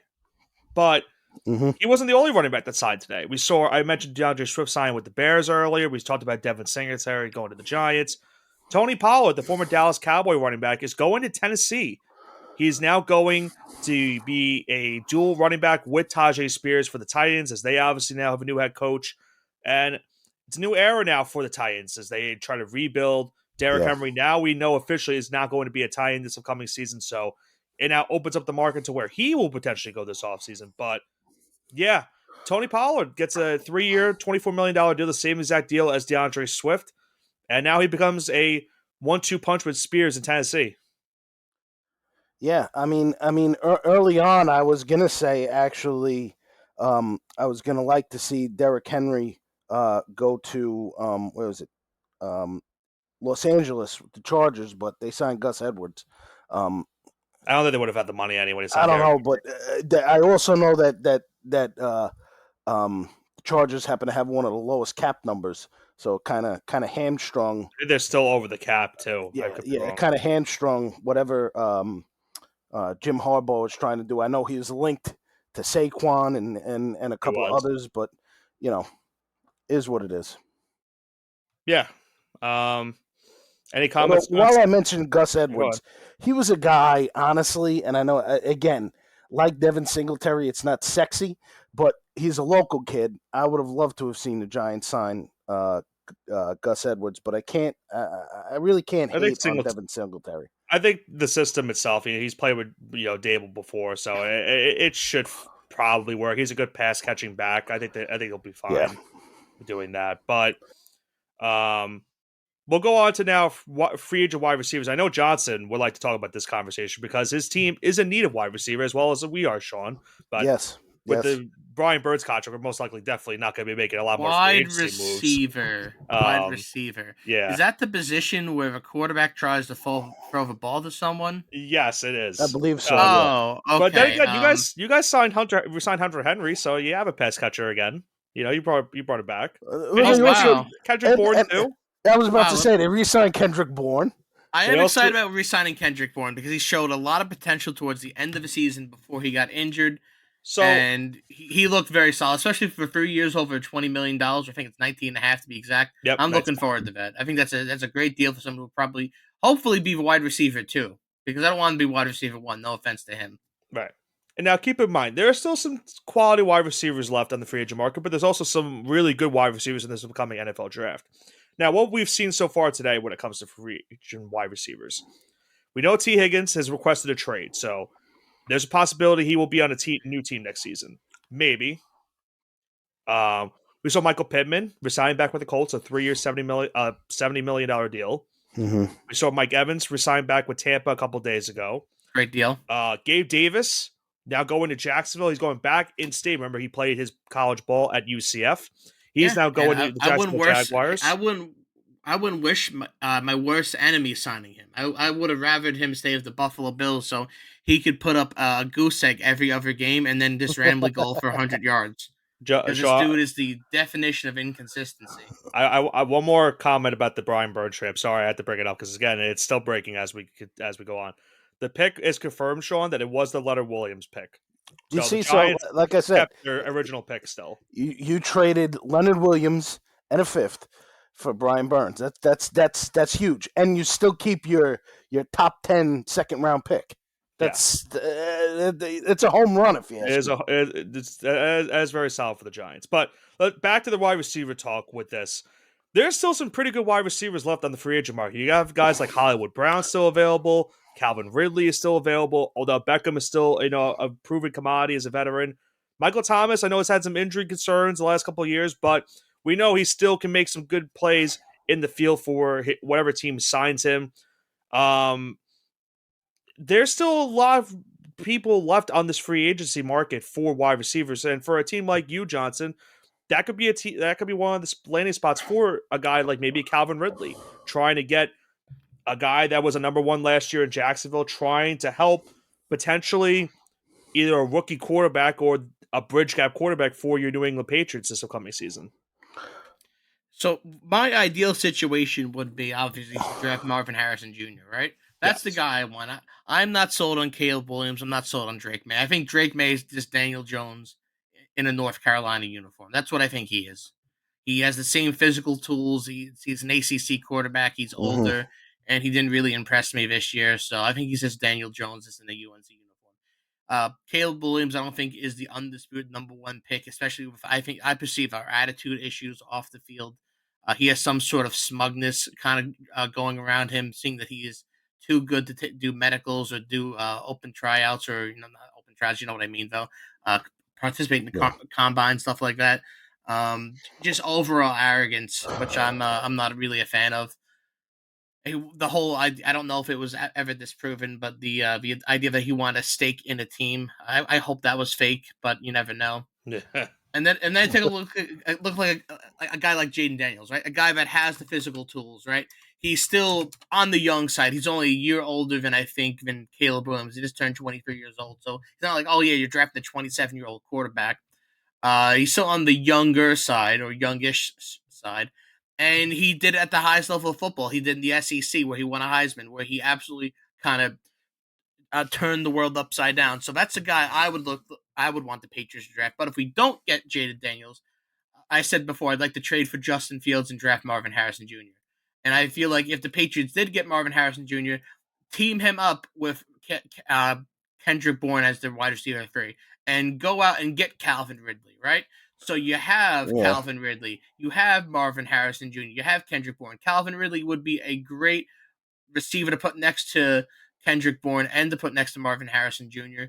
but he wasn't the only running back that signed today. I mentioned DeAndre Swift signing with the Bears earlier. We talked about Devin Singletary going to the Giants. Tony Pollard, the former Dallas Cowboy running back, is going to Tennessee. He's now going to be a dual running back with Tajay Spears for the Titans, as they obviously now have a new head coach. And it's a new era now for the Titans as they try to rebuild. Derrick Henry, now we know officially, is not going to be a Titan this upcoming season. So it now opens up the market to where he will potentially go this offseason. But yeah, Tony Pollard gets a 3-year, $24 million deal, the same exact deal as DeAndre Swift. And now he becomes a 1-2 punch with Spears in Tennessee. Yeah, I mean, early on, I was gonna say actually, I was gonna like to see Derrick Henry go to where was it, Los Angeles with the Chargers, but they signed Gus Edwards. I don't think they would have had the money anyway. I don't know, but I also know that the Chargers happen to have one of the lowest cap numbers, so kind of hamstrung. They're still over the cap too. Yeah, kind of hamstrung whatever Jim Harbaugh was trying to do. I know he was linked to Saquon and a couple of others, but is what it is. Yeah. Any comments? While I mentioned Gus Edwards, he was a guy, honestly, and I know, again, like Devin Singletary, it's not sexy, but he's a local kid. I would have loved to have seen the Giants sign Gus Edwards, but I can't. I really can't hate on Devin Singletary. I think the system itself, he's played with Dable before, so it should probably work. He's a good pass catching back. I think he'll be Yeah. fine doing that. But um, we'll go on to now free agent wide receivers. I know Johnson would like to talk about this conversation because his team is in need of wide receiver as well as we are, Sean. But Yes. with Yes. the Brian Burns contract, we're most likely definitely not going to be making a lot more free Wide agency moves. receiver. Wide receiver. Yeah. Is that the position where a quarterback tries to throw the ball to someone? Yes, it is. I believe so. Oh, okay. But then again, you guys signed Hunter Henry, so you have a pass catcher again. You brought it back. Wow. Kendrick Bourne too. I was about to say they re-signed Kendrick Bourne. I am excited about re-signing Kendrick Bourne because he showed a lot of potential towards the end of the season before he got injured. And he looked very solid, especially for 3 years over $20 million. I think it's 19.5 to be exact. Yep, I'm looking forward to that. I think that's a great deal for someone who will hopefully be wide receiver too, because I don't want to be wide receiver one. No offense to him. Right. And now keep in mind, there are still some quality wide receivers left on the free agent market, but there's also some really good wide receivers in this upcoming NFL draft. Now, what we've seen so far today when it comes to free agent wide receivers, we know T. Higgins has requested a trade, so there's a possibility he will be on a new team next season. Maybe. We saw Michael Pittman resign back with the Colts, a 3-year, $70 million deal. Mm-hmm. We saw Mike Evans resign back with Tampa a couple days ago. Great deal. Gabe Davis now going to Jacksonville. He's going back in state. Remember, he played his college ball at UCF. He's now going to the Jacksonville Jaguars. I wouldn't wish my worst enemy signing him. I would have rathered him stay with the Buffalo Bills so he could put up a goose egg every other game and then just randomly go for 100 yards. This dude is the definition of inconsistency. I one more comment about the Brian Burns trade. Sorry, I had to bring it up because again, it's still breaking as we go on. The pick is confirmed, Sean, that it was the Leonard Williams pick. So like I said, kept their original pick still. You traded Leonard Williams and a fifth for Brian Burns. That's huge, and you still keep your top 10 second round pick. It's a home run if you ask me. It's very solid for the Giants. But back to the wide receiver talk with this. There's still some pretty good wide receivers left on the free agent market. You have guys like Hollywood Brown still available. Calvin Ridley is still available. Odell Beckham is still a proven commodity as a veteran. Michael Thomas, I know, has had some injury concerns the last couple of years, but we know he still can make some good plays in the field for whatever team signs him. There's still a lot of people left on this free agency market for wide receivers, and for a team like you, Johnson, that could be one of the landing spots for a guy like maybe Calvin Ridley, trying to get a guy that was a number one last year in Jacksonville, trying to help potentially either a rookie quarterback or a bridge gap quarterback for your New England Patriots this upcoming season. So my ideal situation would be obviously to draft Marvin Harrison Jr., right? That's the guy I want. I'm not sold on Caleb Williams. I'm not sold on Drake May. I think Drake May is just Daniel Jones in a North Carolina uniform. That's what I think he is. He has the same physical tools. He's an ACC quarterback. He's older, and he didn't really impress me this year. So I think he's just Daniel Jones just in a UNC uniform. Caleb Williams, I don't think, is the undisputed number one pick, especially with I perceive our attitude issues off the field. He has some sort of smugness kind of going around him, seeing that he is too good to do medicals or do open tryouts or not open tryouts. You know what I mean, though. Participate in the combine, stuff like that. Just overall arrogance, which I'm not really a fan of. The whole I don't know if it was ever disproven, but the idea that he wanted a stake in a team, I hope that was fake, but you never know. And then take a look. Look like a guy like Jaden Daniels, right? A guy that has the physical tools, right? He's still on the young side. He's only a year older than Caleb Williams. He just turned 23 years old, so he's not like, oh yeah, you're drafting a 27-year-old quarterback. He's still on the younger side or youngish side, and he did it at the highest level of football. He did in the SEC where he won a Heisman, where he absolutely kind of turned the world upside down. So that's a guy I would want the Patriots to draft. But if we don't get Jaden Daniels, I said before I'd like to trade for Justin Fields and draft Marvin Harrison Jr. And I feel like if the Patriots did get Marvin Harrison Jr., team him up with Kendrick Bourne as their wide receiver 3, and go out and get Calvin Ridley, right? So you have Calvin Ridley, you have Marvin Harrison Jr., you have Kendrick Bourne. Calvin Ridley would be a great receiver to put next to Kendrick Bourne and to put next to Marvin Harrison Jr.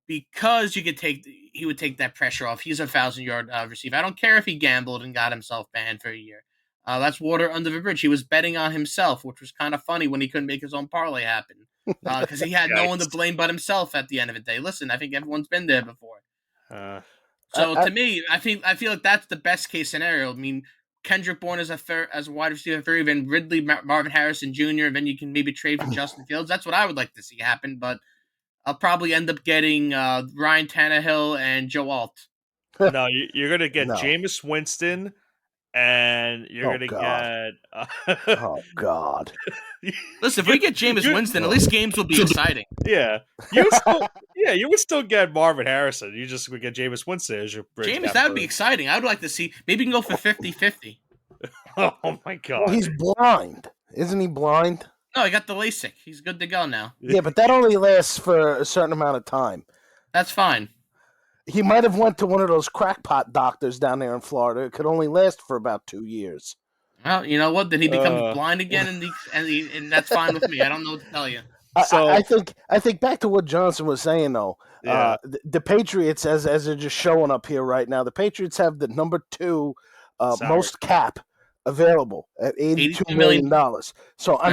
because he would take that pressure off. He's a 1,000-yard receiver. I don't care if he gambled and got himself banned for a year. That's water under the bridge. He was betting on himself, which was kind of funny when he couldn't make his own parlay happen because he had no one to blame but himself at the end of the day. Listen, I think everyone's been there before. So to me, I feel like that's the best case scenario. I mean, Kendrick Bourne as a wide receiver third, then Ridley, Marvin Harrison Jr., then you can maybe trade for Justin Fields. That's what I would like to see happen, but I'll probably end up getting Ryan Tannehill and Joe Alt. No, you're going to get No. Jameis Winston, and you're going to get... oh, God. Listen, if we get Jameis Winston, at least games will be exciting. Yeah. You would still get Marvin Harrison. You just would get Jameis Winston as your bridge. Jameis, that would be exciting. I would like to see. Maybe you can go for 50-50. Oh, my God. Well, he's blind. Isn't he blind? No, he got the LASIK. He's good to go now. Yeah, but that only lasts for a certain amount of time. That's fine. He might have went to one of those crackpot doctors down there in Florida. It could only last for about 2 years. Well, you know what? Then he becomes blind again, and that's fine with me. I don't know what to tell you. I think back to what Johnson was saying though. Yeah. The Patriots, as they're just showing up here right now, the Patriots have the number 2 most cap available at $82 million. So I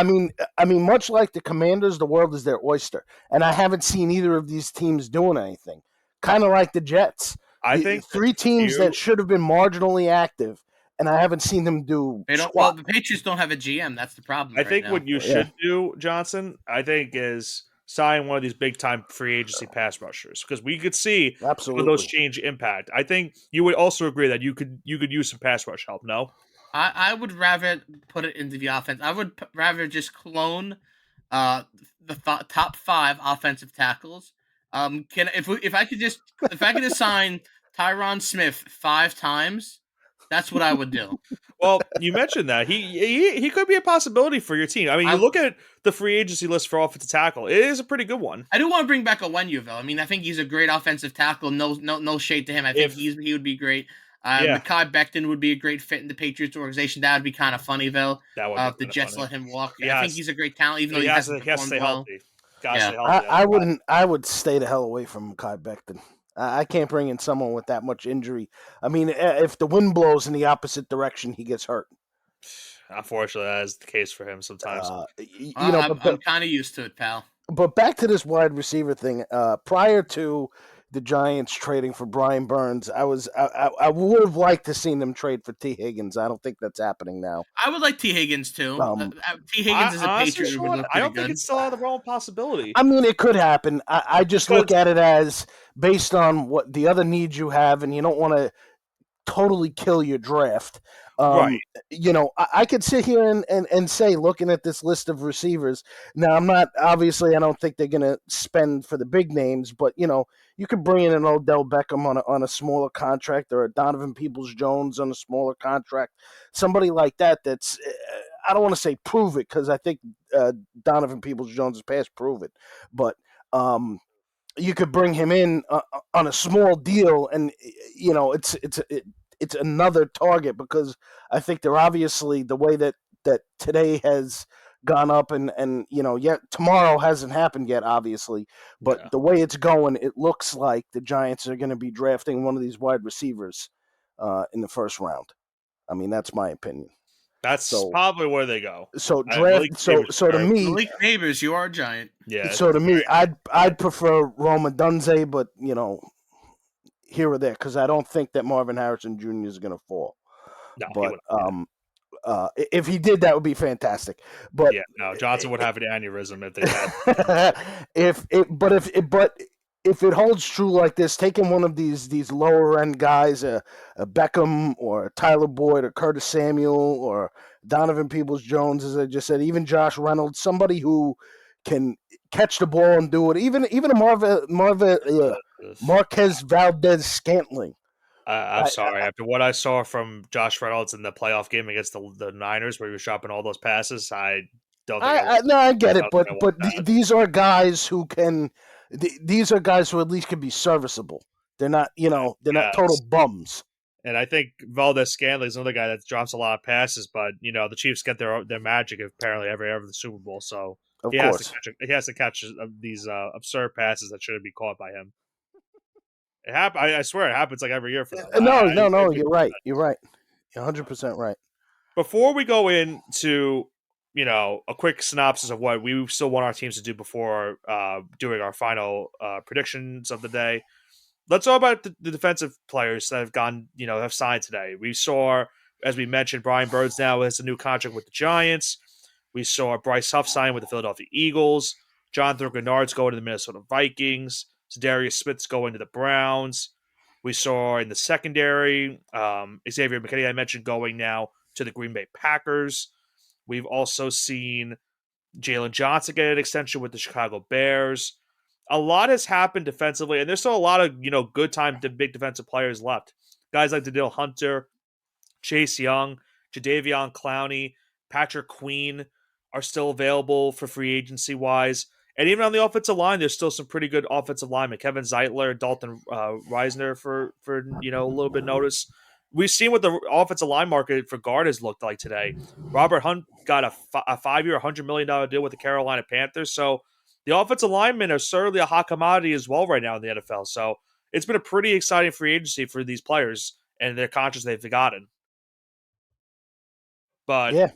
mean, much like the Commanders, the world is their oyster, and I haven't seen either of these teams doing anything. Kind of like the Jets. I think 3 teams that should have been marginally active, and I haven't seen them do. Well, the Patriots don't have a GM. That's the problem. I think what you should do, Johnson, is sign one of these big time free agency pass rushers, because we could see absolutely those change impact. I think you would also agree that you could use some pass rush help. No, I would rather put it into the offense. I would rather just clone the top 5 offensive tackles. If I could just sign Tyron Smith 5 times, that's what I would do. Well, you mentioned that he could be a possibility for your team. I mean, you look at the free agency list for offensive tackle; it is a pretty good one. I do want to bring back Onwenu, though. I mean, I think he's a great offensive tackle. No shade to him. I think he would be great. Mekhi Becton would be a great fit in the Patriots organization. That would be kind of funny, though. That would if the Jets let him walk. I think he's a great talent, even though he has to stay healthy. I would stay the hell away from Mekhi Becton. I can't bring in someone with that much injury. I mean, if the wind blows in the opposite direction, he gets hurt. Unfortunately, that is the case for him sometimes. I'm kind of used to it, pal. But back to this wide receiver thing. Prior to the Giants trading for Brian Burns, I would have liked to seen them trade for T. Higgins. I don't think that's happening now. I would like T. Higgins too. T. Higgins is a Patriot. Sean, I don't think it's still out of the realm of possibility. I mean, it could happen. I just look at it as based on what the other needs you have, and you don't want to totally kill your draft. Right. You know, I could sit here and say, looking at this list of receivers, now I'm not, obviously, I don't think they're going to spend for the big names, but, you know, you could bring in an Odell Beckham on a smaller contract, or a Donovan Peoples-Jones on a smaller contract, somebody like that that's, I don't want to say prove it, because I think Donovan Peoples-Jones is past prove it, but you could bring him in on a small deal, and, you know, it's another target, because I think they're obviously, the way that today has gone up, and you know, yet tomorrow hasn't happened yet, obviously, but the way it's going, it looks like the Giants are going to be drafting one of these wide receivers in the first round. I mean, that's my opinion. That's probably where they go. So draft. So to me, Malik Neighbors, you are a Giant. Yeah. So to me, I'd prefer Rome Odunze, but you know, here or there, because I don't think that Marvin Harrison Jr. is going to fall. No, but if he did, that would be fantastic. But Johnson would have an aneurysm if they had. if it holds true like this, taking one of these lower end guys, a Beckham or a Tyler Boyd or Curtis Samuel or Donovan Peoples-Jones, as I just said, even Josh Reynolds, somebody who can catch the ball and do it, even a Marquez Valdez-Scantling. I'm sorry. After what I saw from Josh Reynolds in the playoff game against the Niners, where he was dropping all those passes, I don't think. I get it, but these are guys who can. These are guys who at least can be serviceable. They're not, they're not total bums. And I think Valdez-Scantling is another guy that drops a lot of passes, but the Chiefs get their magic apparently every the Super Bowl. So Of He has to course. catch. He has to catch these absurd passes that shouldn't be caught by him. It happen. I swear, it happens like every year for them. No. You're right. You're right. You're 100% right. Before we go into a quick synopsis of what we still want our teams to do before doing our final predictions of the day, let's talk about the defensive players that have have signed today. We saw, as we mentioned, Brian Burns now has a new contract with the Giants. We saw Bryce Huff sign with the Philadelphia Eagles. Jonathan Grenard's going to the Minnesota Vikings. Darius Smith's going to the Browns. We saw in the secondary, Xavier McKinney, I mentioned, going now to the Green Bay Packers. We've also seen Jalen Johnson get an extension with the Chicago Bears. A lot has happened defensively, and there's still a lot of good time to big defensive players left. Guys like Daniil Hunter, Chase Young, Jadeveon Clowney, Patrick Queen are still available for free agency wise. And even on the offensive line, there's still some pretty good offensive linemen. Kevin Zeitler, Dalton Reisner for a little bit of notice. We've seen what the offensive line market for guard has looked like today. Robert Hunt got a 5-year, $100 million deal with the Carolina Panthers. So the offensive linemen are certainly a hot commodity as well right now in the NFL. So it's been a pretty exciting free agency for these players and their contracts they've gotten. But Yeah.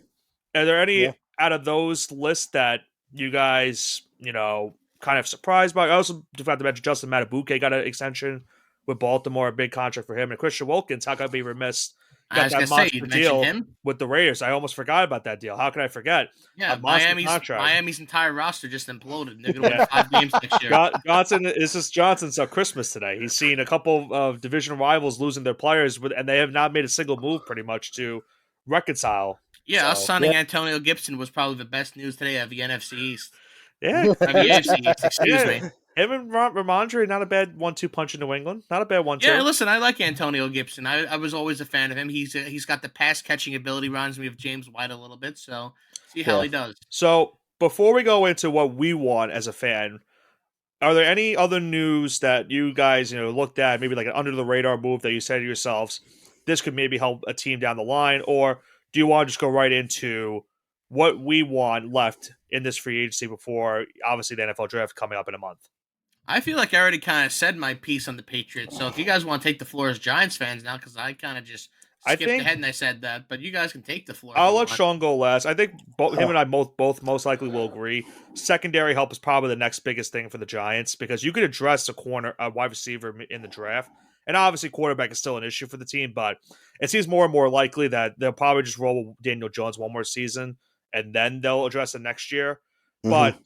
are there any out of those lists that you guys, kind of surprised by? I also forgot to mention Justin Matabuke got an extension with Baltimore, a big contract for him. And Christian Wilkins, how could I be remiss? I Got was that gonna say monster you mentioned deal him. with the Raiders. I almost forgot about that deal. How could I forget? Yeah, A monster contract. Miami's entire roster just imploded. They're gonna win 5 games next year. This is Johnson's Christmas today. He's seen a couple of division rivals losing their players, and they have not made a single move pretty much to reconcile. Yeah, us So, signing Antonio Gibson was probably the best news today of the NFC East. yeah, Of the AFC East, excuse me. Him and Ramondre, not a bad 1-2 punch in New England. Not a bad 1-2. Yeah, listen, I like Antonio Gibson. I was always a fan of him. He's got the pass catching ability. Reminds me of James White a little bit. So see how he does. So before we go into what we want as a fan, are there any other news that you guys looked at, maybe like an under the radar move that you said to yourselves, this could maybe help a team down the line, or do you want to just go right into what we want left in this free agency before obviously the NFL draft coming up in a month? I feel like I already kind of said my piece on the Patriots. So if you guys want to take the floor as Giants fans now, because I kind of just skipped ahead and I said that, but you guys can take the floor. I'll let Sean go last. I think him and I both most likely will agree. Secondary help is probably the next biggest thing for the Giants because you could address a wide receiver in the draft. And obviously quarterback is still an issue for the team, but it seems more and more likely that they'll probably just roll Daniel Jones one more season and then they'll address it next year. Mm-hmm. But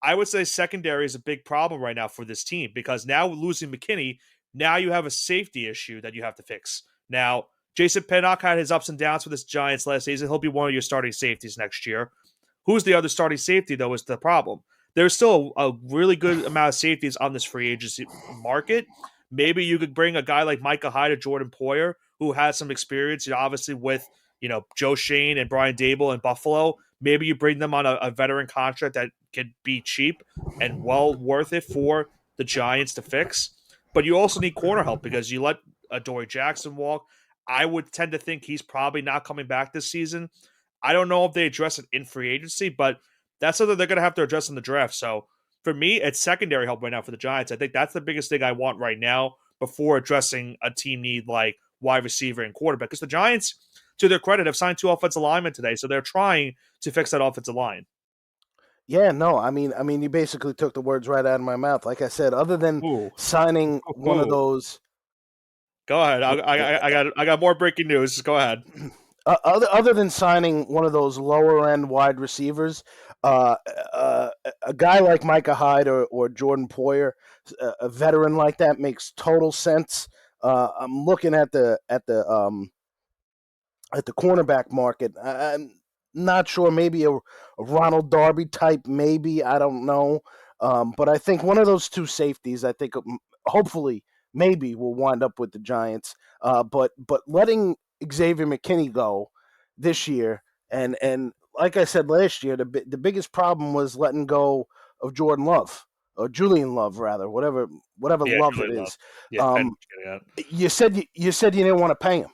I would say secondary is a big problem right now for this team because now losing McKinney, now you have a safety issue that you have to fix. Now, Jason Pinnock had his ups and downs with this Giants last season. He'll be one of your starting safeties next year. Who's the other starting safety, though, is the problem. There's still a really good amount of safeties on this free agency market. Maybe you could bring a guy like Micah Hyde or Jordan Poyer, who has some experience, obviously with Joe Shane and Brian Dable in Buffalo. Maybe you bring them on a veteran contract that could be cheap and well worth it for the Giants to fix. But you also need corner help because you let Dory Jackson walk. I would tend to think he's probably not coming back this season. I don't know if they address it in free agency, but that's something they're going to have to address in the draft. So for me, it's secondary help right now for the Giants. I think that's the biggest thing I want right now before addressing a team need like wide receiver and quarterback. Because the Giants, to their credit, have signed 2 offensive linemen today, so they're trying to fix that offensive line. Yeah, no, I mean, you basically took the words right out of my mouth. Like I said, other than signing one of those. Go ahead. I got more breaking news. Just go ahead. Other than signing one of those lower end wide receivers, a guy like Micah Hyde or Jordan Poyer, a veteran like that makes total sense. I'm looking at the cornerback market. I'm not sure. Maybe a Ronald Darby type. Maybe I don't know. But I think one of those 2 safeties. I think hopefully maybe will wind up with the Giants. But letting Xavier McKinney go this year, and like I said last year, the biggest problem was letting go of Jordan Love or Julian Love rather, whatever Love it is. Yeah, you said you didn't want to pay him,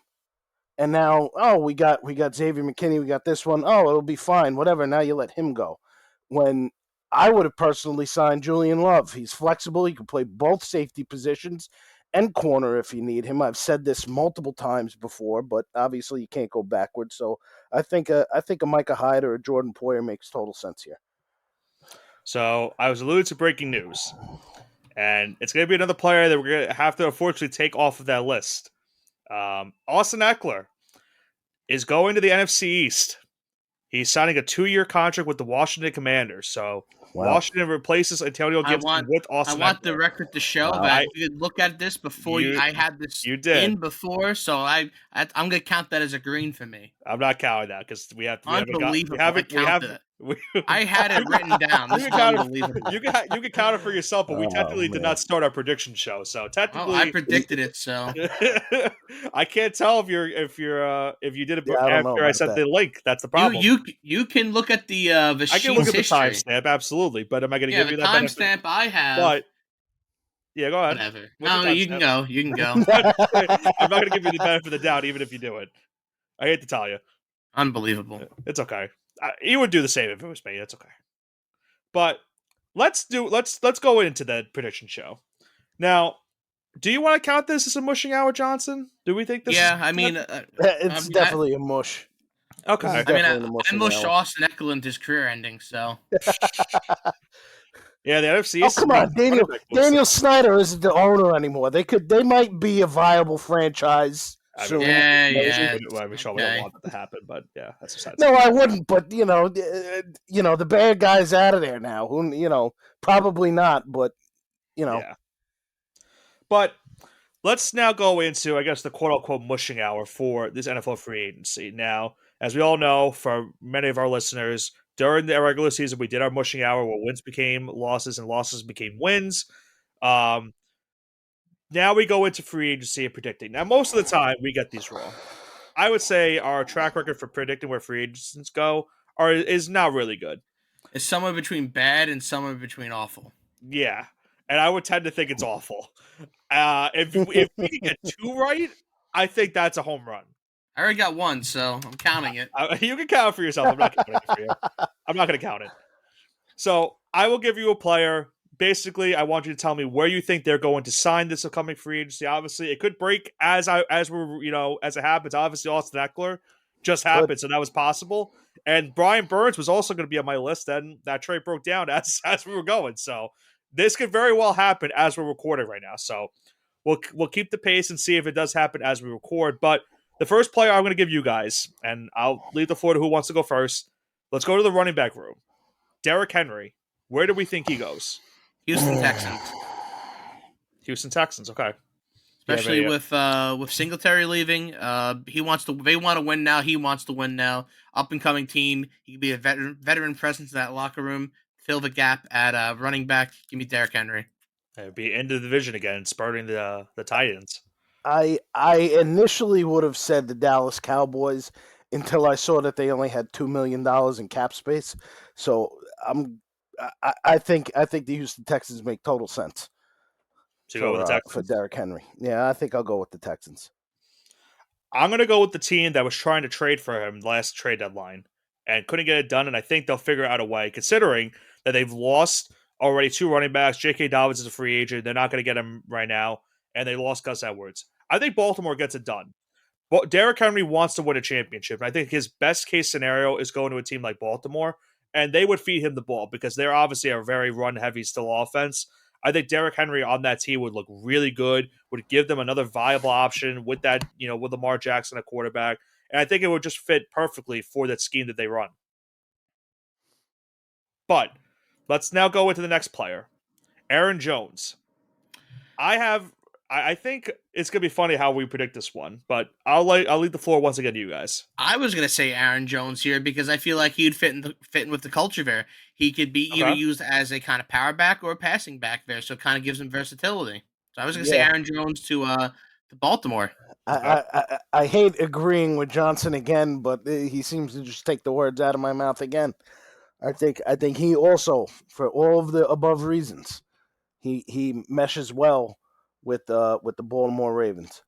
and now we got Xavier McKinney, we got this one. It'll be fine, whatever. Now you let him go when I would have personally signed Julian Love. He's flexible. He can play both safety positions and corner if you need him. I've said this multiple times before, but obviously you can't go backwards. So I think a Micah Hyde or a Jordan Poyer makes total sense here. So I was alluded to breaking news, and it's going to be another player that we're going to have to unfortunately take off of that list. Austin Eckler is going to the NFC East. He's signing a 2-year contract with the Washington Commanders. So Wow. Washington replaces Antonio Gibson with Austin Eckler. The record to show Wow. that you could look at this before I had this in before, so I'm gonna count that as a green for me. I'm not counting that because we unbelievable. I had it written down. This is unbelievable. You can count it for yourself, but we technically did not start our prediction show, so technically I predicted it. So I can't tell if you did it after I sent the link. That's the problem. You can look at the I can look at the timestamp, absolutely, but am I going to give you that timestamp? I have. But yeah, go ahead. Whatever. No, you can go. You can go. I'm not going to give you the benefit of the doubt, even if you do it. I hate to tell you. Unbelievable. It's okay. You would do the same if it was me. That's okay. But let's go into the prediction show. Now, do you want to count this as a mushing hour, Johnson? Do we think this? Yeah, I mean, it's definitely a mush. Okay. I mushed Austin Eckler into his career ending. So. Yeah, the NFC. Oh, come on, Daniel Snyder isn't the owner anymore. They might be a viable franchise. Soon. Yeah. We don't want that to happen, but yeah, that's besides. No, I wouldn't. But the bad guy's out of there now. Who, probably not. But Yeah. But let's now go into, I guess, the quote-unquote mushing hour for this NFL free agency. Now, as we all know, for many of our listeners, during the regular season, we did our mushing hour where wins became losses and losses became wins. Now we go into free agency and predicting. Now, most of the time, we get these wrong. I would say our track record for predicting where free agents go is not really good. It's somewhere between bad and somewhere between awful. Yeah, and I would tend to think it's awful. If we can get 2 right, I think that's a home run. I already got 1, so I'm counting it. You can count it for yourself. I'm not counting it for you. I'm not going to count it. So I will give you a player. Basically, I want you to tell me where you think they're going to sign this upcoming free agency. Obviously, it could break as it happens. Obviously, Austin Eckler just happened, so that was possible. And Brian Burns was also going to be on my list, and that trade broke down as we were going. So this could very well happen as we're recording right now. So we'll keep the pace and see if it does happen as we record. But the first player I'm going to give you guys, and I'll leave the floor to who wants to go first. Let's go to the running back room. Derrick Henry. Where do we think he goes? Houston Texans. Houston Texans. Okay. Especially with Singletary leaving, they want to win now. He wants to win now. Up and coming team. He can be a veteran presence in that locker room. Fill the gap at running back. Give me Derrick Henry. It would be end of the division again, spurting the Titans. I initially would have said the Dallas Cowboys until I saw that they only had $2 million in cap space. So I think the Houston Texans make total sense. So you go with the Texans? For Derrick Henry. Yeah, I think I'll go with the Texans. I'm going to go with the team that was trying to trade for him last trade deadline and couldn't get it done, and I think they'll figure out a way, considering that they've lost already 2 running backs. J.K. Dobbins is a free agent. They're not going to get him right now, and they lost Gus Edwards. I think Baltimore gets it done. But Derrick Henry wants to win a championship, and I think his best-case scenario is going to a team like Baltimore, and they would feed him the ball because they're obviously a very run-heavy still offense. I think Derrick Henry on that team would look really good, would give them another viable option with that, with Lamar Jackson at quarterback. And I think it would just fit perfectly for that scheme that they run. But let's now go into the next player, Aaron Jones. I think it's going to be funny how we predict this one, but I'll leave the floor once again to you guys. I was going to say Aaron Jones here because I feel like he'd fit in with the culture there. He could be either used as a kind of power back or a passing back there, so it kind of gives him versatility. So I was going to say Aaron Jones to Baltimore. I hate agreeing with Johnson again, but he seems to just take the words out of my mouth again. I think he also, for all of the above reasons, he meshes well with the Baltimore Ravens.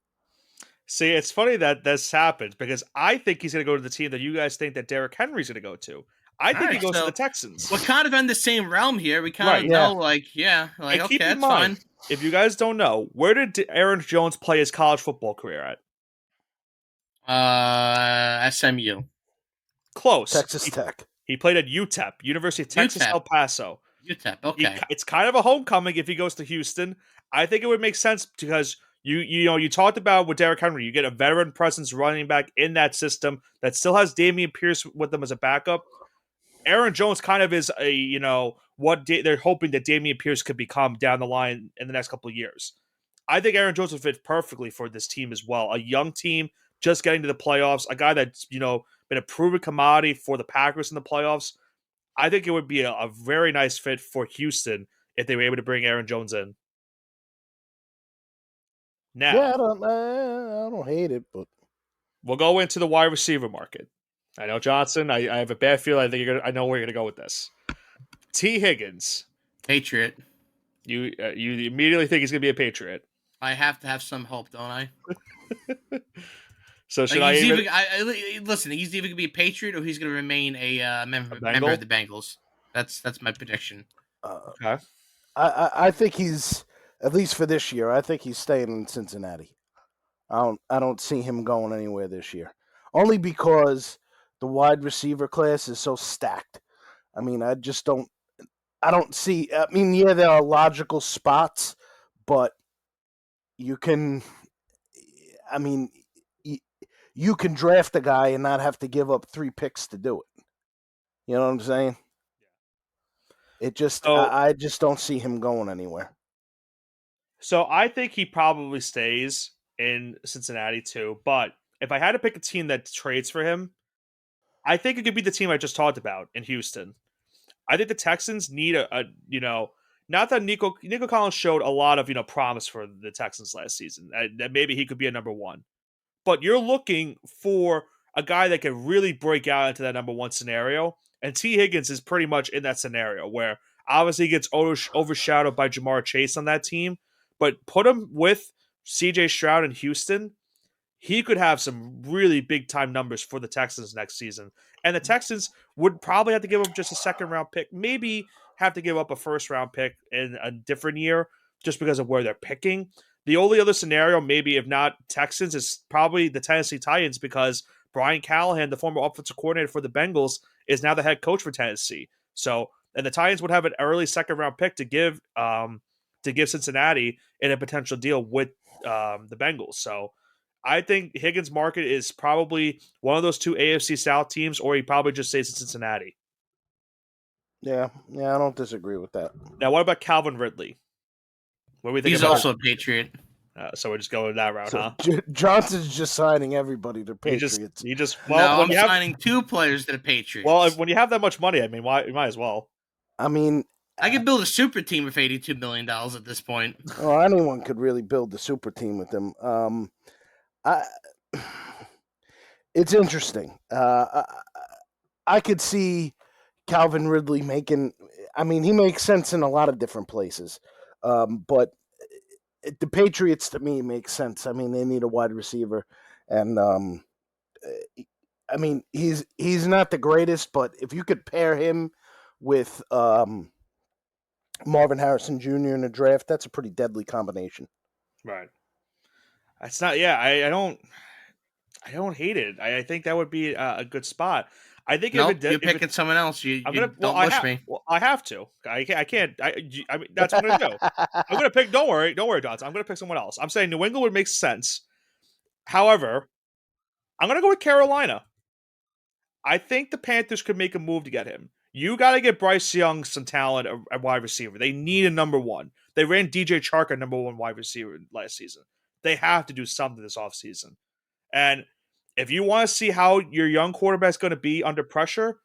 See, it's funny that this happens because I think he's going to go to the team that you guys think that Derrick Henry's going to go to. I All think he right, goes to so the Texans. we're kind of in the same realm here. We kind Right. of Yeah. know, like, And okay, keep in that's mind, fine. if you guys don't know, where did Aaron Jones play his college football career at? SMU, Close. Texas Tech. He played at UTEP, University of Texas UTEP, El Paso. UTEP. Okay. It's kind of a homecoming if he goes to Houston. I think it would make sense because you talked about with Derrick Henry, you get a veteran presence running back in that system that still has Damian Pierce with them as a backup. Aaron Jones kind of is a they're hoping that Damian Pierce could become down the line in the next couple of years. I think Aaron Jones would fit perfectly for this team as well. A young team just getting to the playoffs, a guy that's been a proven commodity for the Packers in the playoffs. I think it would be a very nice fit for Houston if they were able to bring Aaron Jones in. Yeah, Now, I don't hate it, but we'll go into the wide receiver market. I know Johnson. I have a bad feeling. I know where you're gonna go with this. T. Higgins. Patriot. You immediately think he's gonna be a Patriot. I have to have some hope, don't I? So Like should I he's even listen? He's either gonna be a Patriot or he's gonna remain a member Bengal? of the Bengals. That's my prediction. Okay. I think he's, at least for this year, I think he's staying in Cincinnati. I don't see him going anywhere this year. Only because the wide receiver class is so stacked. I mean, I don't see, I mean, yeah, there are logical spots, but you can, I mean, you can draft a guy and not have to give up 3 picks to do it. You know what I'm saying? It just, So I just don't see him going anywhere. so I think he probably stays in Cincinnati too. But if I had to pick a team that trades for him, I think it could be the team I just talked about in Houston. I think the Texans need not that Nico Collins showed a lot of promise for the Texans last season. That maybe he could be a number one, but you're looking for a guy that can really break out into that number one scenario. And T. Higgins is pretty much in that scenario where obviously he gets overshadowed by Jamar Chase on that team, but put him with C.J. Stroud in Houston, he could have some really big time numbers for the Texans next season. And the Texans would probably have to give up just a second round pick, maybe have to give up a first round pick in a different year just because of where they're picking. The only other scenario, maybe if not Texans, is probably the Tennessee Titans because Brian Callahan, the former offensive coordinator for the Bengals, is now the head coach for Tennessee. So, and the Titans would have an early second round pick to give Cincinnati in a potential deal with the Bengals. So, I think Higgins' market is probably one of those two AFC South teams, or he probably just stays in Cincinnati. Yeah, I don't disagree with that. Now, what about Calvin Ridley? What do we think He's about also a Patriot. So we're just going that route, So huh? Johnson's just signing everybody to He Patriots. just No, when I'm you have signing 2 players to the Patriots. when you have that much money, I mean, why you might as well. I mean, I could build a super team with $82 million at this point. well, anyone could really build the super team with them. I, it's interesting. I could see Calvin Ridley making. I mean, he makes sense in a lot of different places, but the Patriots to me make sense. I mean, they need a wide receiver, and I mean, he's not the greatest, but if you could pair him with Marvin Harrison Jr. in the draft, that's a pretty deadly combination. Right. It's not. Yeah, I don't hate it. I think that would be a good spot. I think Nope, you're picking someone else. You don't push me. Well, I have to. I can't. I mean, that's what I'm gonna do. I'm gonna pick. Don't worry, Johnson. I'm gonna pick someone else. I'm saying New England would make sense. However, I'm gonna go with Carolina. I think the Panthers could make a move to get him. You got to get Bryce Young some talent at wide receiver. They need a number one. They ran DJ Chark a number one wide receiver last season. They have to do something this offseason. And if you want to see how your young quarterback's going to be under pressure,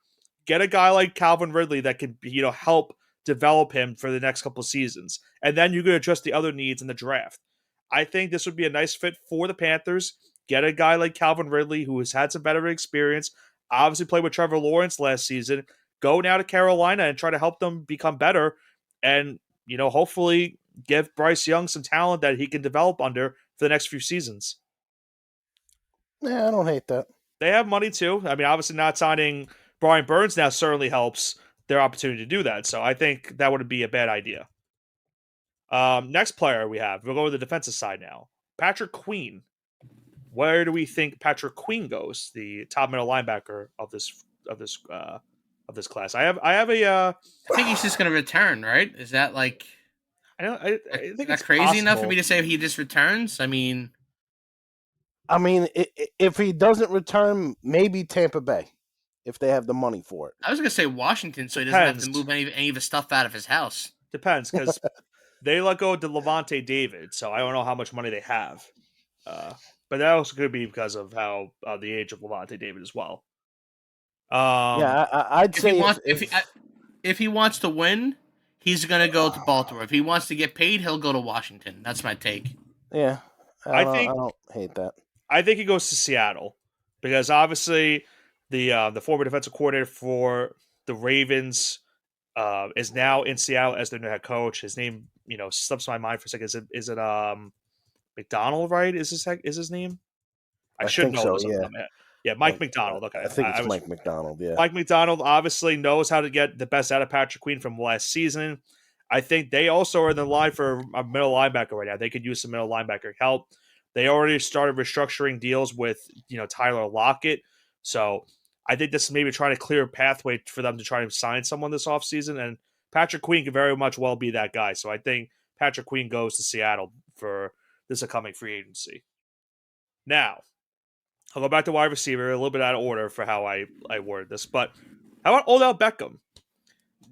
get a guy like Calvin Ridley that can help develop him for the next couple of seasons. And then you can address the other needs in the draft. I think this would be a nice fit for the Panthers. Get a guy like Calvin Ridley who has had some better experience, obviously played with Trevor Lawrence last season. Go now to Carolina and try to help them become better and, hopefully give Bryce Young some talent that he can develop under for the next few seasons. Yeah, I don't hate that. They have money too. I mean, obviously not signing Brian Burns now certainly helps their opportunity to do that. So I think that wouldn't be a bad idea. Next player we have, we'll go to the defensive side now. Patrick Queen. Where do we think Patrick Queen goes? The top middle linebacker of this class. I have a. I think he's just going to return, right? Is that like I is think that it's crazy possible. enough for me to say he just returns? I mean, if he doesn't return, maybe Tampa Bay, if they have the money for it. I was going to say Washington, so he doesn't have to move any of his stuff out of his house. Depends, because they let go to Levante David, so I don't know how much money they have. But that also could be because of how the age of Levante David as well. I'd say if he wants to win, he's going to go to Baltimore. If he wants to get paid, he'll go to Washington. That's my take. Yeah, I don't hate that. I think he goes to Seattle because obviously the former defensive coordinator for the Ravens is now in Seattle as their new head coach. His name, slips my mind for a second. Is it McDonald? Right? Is his name? I should know so, this. Yeah, Mike McDonald. Okay, I think it's Mike McDonald. Yeah, Mike McDonald obviously knows how to get the best out of Patrick Queen from last season. I think they also are in the line for a middle linebacker right now. They could use some middle linebacker help. They already started restructuring deals with Tyler Lockett, so I think this is maybe trying to clear a pathway for them to try to sign someone this offseason, and Patrick Queen could very much well be that guy. So I think Patrick Queen goes to Seattle for this upcoming free agency. Now, I'll go back to wide receiver, a little bit out of order for how I worded this, but how about Odell Beckham?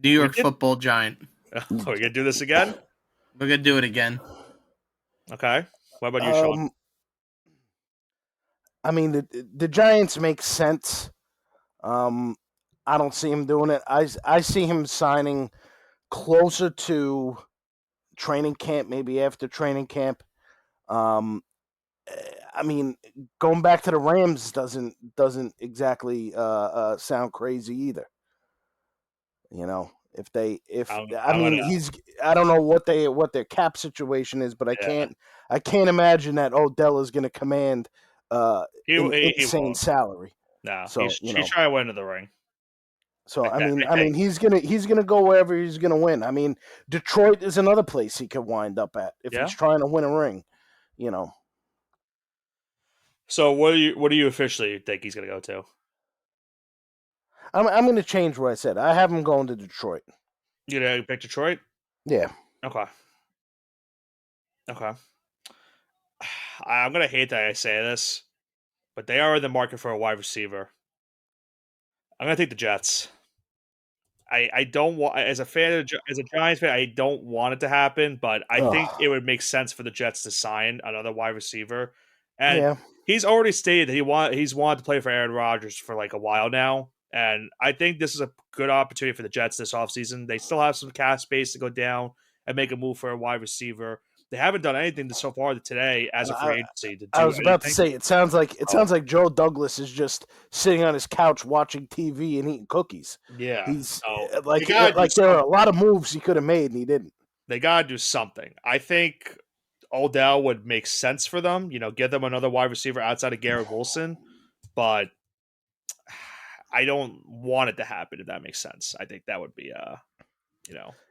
New York football giant. Are we going to do this again? We're going to do it again. Okay. What about you, Sean? I mean, the Giants make sense. I don't see him doing it. I see him signing closer to training camp, maybe after training camp. I mean, going back to the Rams doesn't exactly sound crazy either. I don't know what their cap situation is, but I can't imagine that Odell is going to command insane salary. No, so, he's trying to win to the ring. So I mean, he's gonna go wherever he's gonna win. I mean, Detroit is another place he could wind up at if he's trying to win a ring. So what do you officially think he's gonna go to? I'm gonna change what I said. I have him going to Detroit. You gonna pick Detroit? Yeah. Okay. I'm gonna hate that I say this, but they are in the market for a wide receiver. I'm gonna take the Jets. I don't want, as a Giants fan, I don't want it to happen, but I think it would make sense for the Jets to sign another wide receiver. And he's already stated that he's wanted to play for Aaron Rodgers for like a while now. And I think this is a good opportunity for the Jets this offseason. They still have some cap space to go down and make a move for a wide receiver. They haven't done anything so far today as a free agency. I was about to say, it sounds like Joe Douglas is just sitting on his couch watching TV and eating cookies. Yeah, he's there are a lot of moves he could have made and he didn't. They gotta do something. I think Odell would make sense for them. Get them another wide receiver outside of Garrett Wilson, but I don't want it to happen. If that makes sense, I think that would be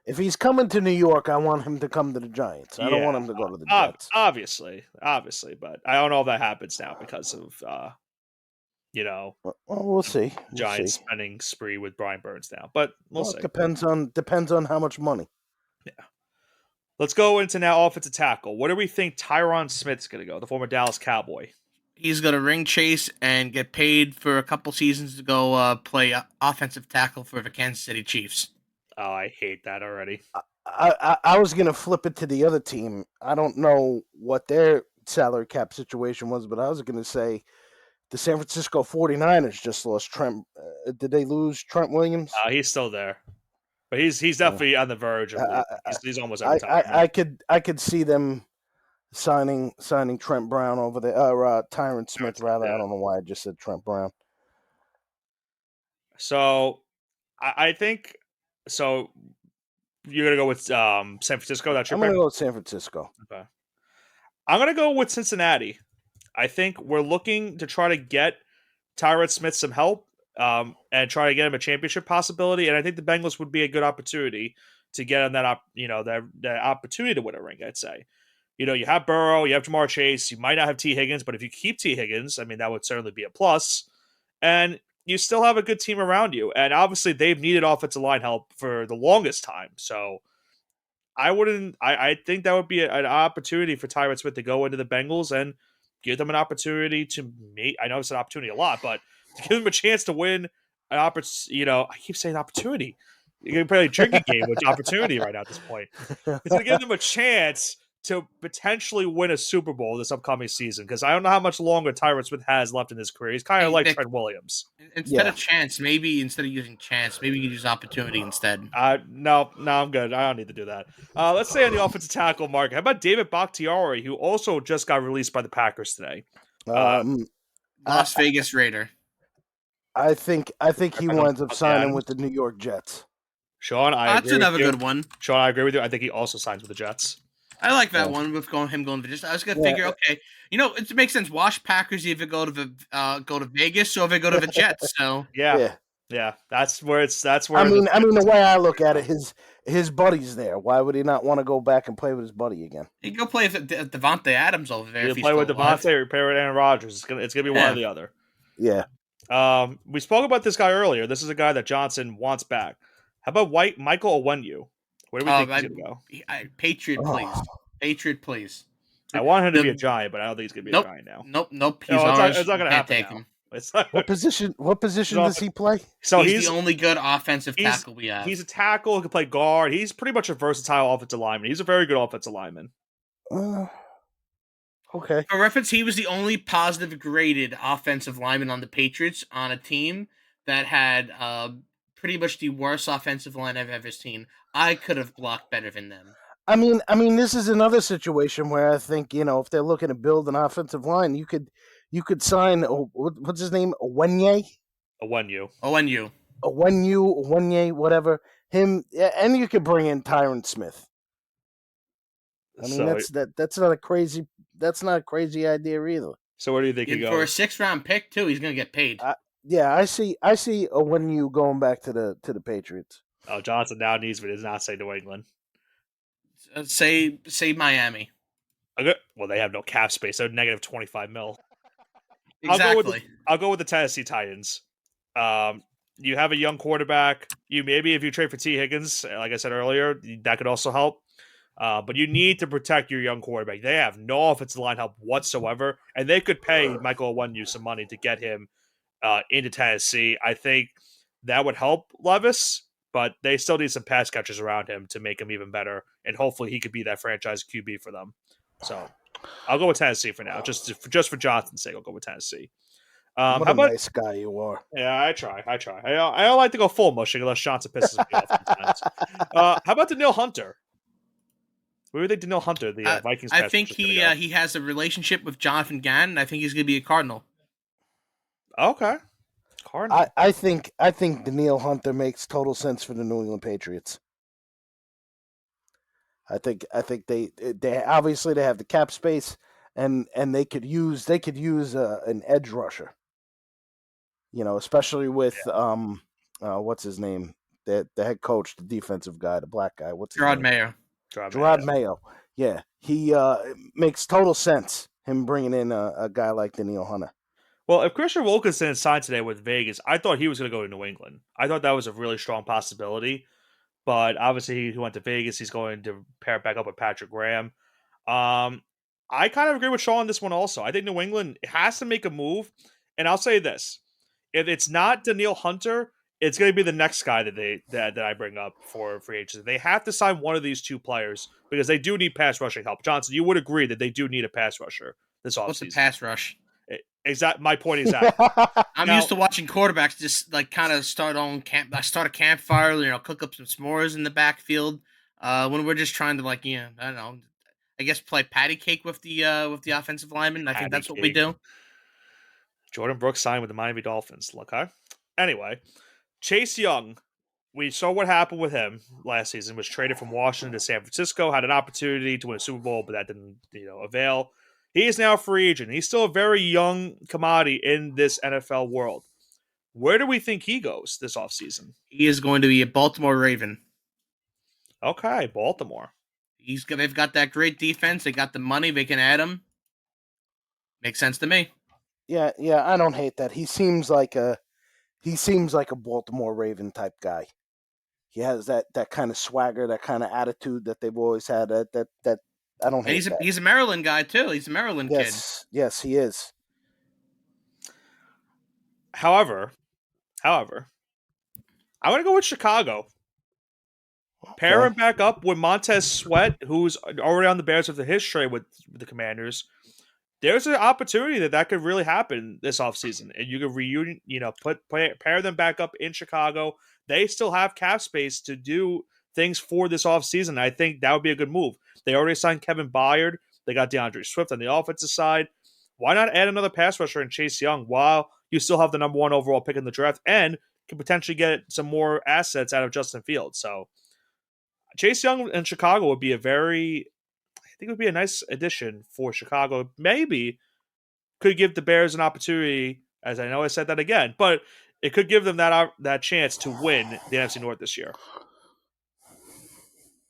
If he's coming to New York, I want him to come to the Giants. I don't want him to go to the Jets. Obviously, but I don't know if that happens now because of Well, we'll see. Giants spending spree with Brian Burns now, but we'll see. It depends on how much money. Yeah. Let's go into now offensive tackle. Where do we think Tyron Smith's going to go? The former Dallas Cowboy. He's going to ring chase and get paid for a couple seasons to go play offensive tackle for the Kansas City Chiefs. Oh, I hate that already. I was going to flip it to the other team. I don't know what their salary cap situation was, but I was going to say the San Francisco 49ers just lost Trent. Did they lose Trent Williams? He's still there. But he's definitely on the verge of he's almost every time. I could see them signing Trent Brown over there. Tyron Smith, rather. Yeah. I don't know why I just said Trent Brown. So I think so. You're gonna go with San Francisco. That's your I'm gonna go with San Francisco. Okay. I'm gonna go with Cincinnati. I think we're looking to try to get Tyron Smith some help and try to get him a championship possibility. And I think the Bengals would be a good opportunity to get him that opportunity to win a ring. I'd say. You have Burrow, you have Jamar Chase, you might not have T. Higgins, but if you keep T. Higgins, I mean, that would certainly be a plus. And you still have a good team around you. And obviously, they've needed offensive line help for the longest time. So I think that would be an opportunity for Tyron Smith to go into the Bengals and give them an opportunity to make. I know it's an opportunity a lot, but to give them a chance to win an opportunity. I keep saying opportunity. You can play a drinking game with opportunity right now at this point. It's going to give them a chance to potentially win a Super Bowl this upcoming season, because I don't know how much longer Tyron Smith has left in his career. He's kind of like Trent Williams. Instead of chance, maybe instead of using chance, maybe you could use opportunity instead. No, I'm good. I don't need to do that. Let's say on the offensive tackle market, how about David Bakhtiari, who also just got released by the Packers today? Las Vegas Raider. I think he winds up signing with the New York Jets. Sean, that's another good one. Sean, I agree with you. I think he also signs with the Jets. I like that one with him going to just. I was gonna figure, okay, it makes sense. Wash Packers either go to Vegas or they go to the Jets. So yeah. That's where I mean, the way I look at it, his buddy's there. Why would he not want to go back and play with his buddy again? He go play with Devontae Adams over there. He'll play with Devontae or play with Aaron Rodgers. It's gonna be one or the other. Yeah. We spoke about this guy earlier. This is a guy that Johnson wants back. How about Michael Onwenu? Where do we think he's going to go? Patriot, please. Patriot, please. I want him to be a Giant, but I don't think he's going to be a Giant now. Nope. It's not going to happen now. What position does he play? So he's the only good offensive tackle we have. He's a tackle who can play guard. He's pretty much a versatile offensive lineman. He's a very good offensive lineman. Okay. For reference, he was the only positive graded offensive lineman on the Patriots on a team that had pretty much the worst offensive line I've ever seen. I could have blocked better than them. I mean, this is another situation where I think, if they're looking to build an offensive line, you could sign, what's his name? Onwenu, whatever. Him, and you could bring in Tyron Smith. I mean, that's not a crazy idea either. So where do you think he goes? For a 6th-round pick too, he's going to get paid. I see Onwenu going back to the Patriots. Oh, Johnson now needs, but does not say New England. Say Miami. Okay. Well, they have no cap space. They're negative $25 million. Exactly. I'll go with the Tennessee Titans. You have a young quarterback. If you trade for T. Higgins, like I said earlier, that could also help. But you need to protect your young quarterback. They have no offensive line help whatsoever, and they could pay Michael Onwenu some money to get him into Tennessee. I think that would help Levis, but they still need some pass catchers around him to make him even better, and hopefully he could be that franchise QB for them. So I'll go with Tennessee for now, just for Johnson's sake. I'll go with Tennessee. What a nice guy you are. Yeah, I try. I don't like to go full mushing unless Johnson pisses me off sometimes. How about Danielle Hunter? Where do you think Danielle Hunter, the Vikings? I think he has a relationship with Jonathan Gannon. I think he's going to be a Cardinal. Okay. Cardinal. I think Danielle Hunter makes total sense for the New England Patriots. I think they obviously they have the cap space and they could use an edge rusher. Especially with what's his name? The head coach, the defensive guy, the black guy. What's his Gerard name? Mayo. Gerard Mayo. Yeah, he makes total sense. Him bringing in a guy like Danielle Hunter. Well, if Christian Wilkinson signed today with Vegas, I thought he was going to go to New England. I thought that was a really strong possibility. But obviously, he went to Vegas. He's going to pair it back up with Patrick Graham. I kind of agree with Sean on this one also. I think New England has to make a move. And I'll say this. If it's not Danielle Hunter, it's going to be the next guy that I bring up for free agency. They have to sign one of these two players because they do need pass rushing help. Johnson, you would agree that they do need a pass rusher this offseason. What's a pass rush? My point exactly. I'm used to watching quarterbacks just like kind of start a campfire, cook up some s'mores in the backfield. When we're just trying to I don't know, I guess play patty cake with the offensive lineman. I think that's what we do. Jordan Brooks signed with the Miami Dolphins. Okay. Anyway, Chase Young, we saw what happened with him last season. Was traded from Washington to San Francisco, had an opportunity to win a Super Bowl, but that didn't avail. He is now a free agent. He's still a very young commodity in this NFL world. Where do we think he goes this offseason? He is going to be a Baltimore Raven. Okay, Baltimore. They've got that great defense. They got the money. They can add him. Makes sense to me. Yeah, I don't hate that. He seems like a Baltimore Raven type guy. He has that kind of swagger, that kind of attitude that they've always had. That I don't And hate that. he's a Maryland guy too. He's a Maryland kid. Yes, he is. However, I want to go with Chicago. Pair him back up with Montez Sweat, who's already on the Bears with the history with the Commanders. There's an opportunity that could really happen this offseason. And you could reunion, pair them back up in Chicago. They still have cap space to do things for this offseason. I think that would be a good move. They already signed Kevin Byard. They got DeAndre Swift on the offensive side. Why not add another pass rusher in Chase Young while you still have the number 1 overall pick in the draft and can potentially get some more assets out of Justin Fields? So Chase Young in Chicago would be I think it would be a nice addition for Chicago. Maybe could give the Bears an opportunity, as I know I said that again, but it could give them that chance to win the NFC North this year.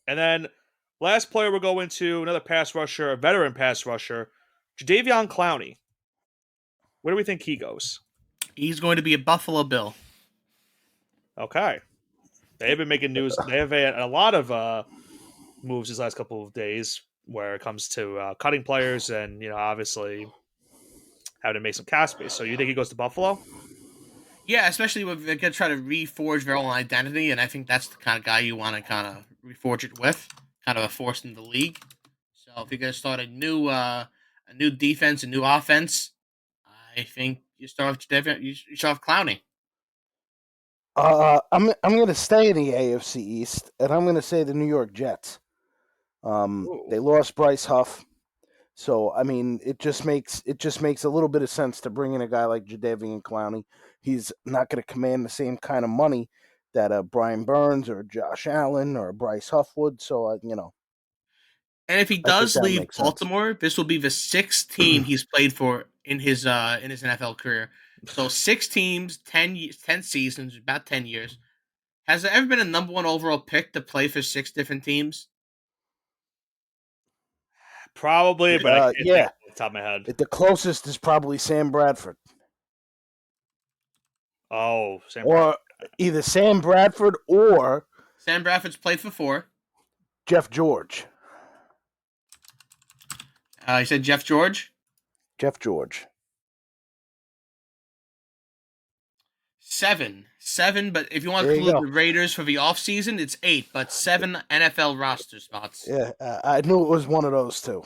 And then last player we'll go into, another pass rusher, a veteran pass rusher, Jadeveon Clowney. Where do we think he goes? He's going to be a Buffalo Bill. Okay. They've been making news. They have a lot of moves these last couple of days where it comes to cutting players and, obviously having to make some cap space. So you think he goes to Buffalo? Yeah, especially when they're going to try to reforge their own identity, and I think that's the kind of guy you want to kind of reforge it with, kind of a force in the league. So if you're going to start a new defense, a new offense, I think you start off Clowney. I'm going to stay in the AFC East, and I'm going to say the New York Jets. They lost Bryce Huff, so I mean it just makes a little bit of sense to bring in a guy like Jadeveon Clowney. He's not going to command the same kind of money that Brian Burns or Josh Allen or Bryce Huff would. So and if he does leave Baltimore, this will be the 6th team he's played for in his NFL career. So 6 teams, 10 seasons, about 10 years. Has there ever been a number 1 overall pick to play for 6 different teams? Probably, but I can't think off the top of my head. The closest is probably Sam Bradford. Oh, either Sam Bradford or Sam Bradford's played for 4. Jeff George. You said Jeff George? Jeff George. 7, but if you want to include the Raiders for the offseason, it's 8, but 7 NFL roster spots. Yeah, I knew it was one of those two.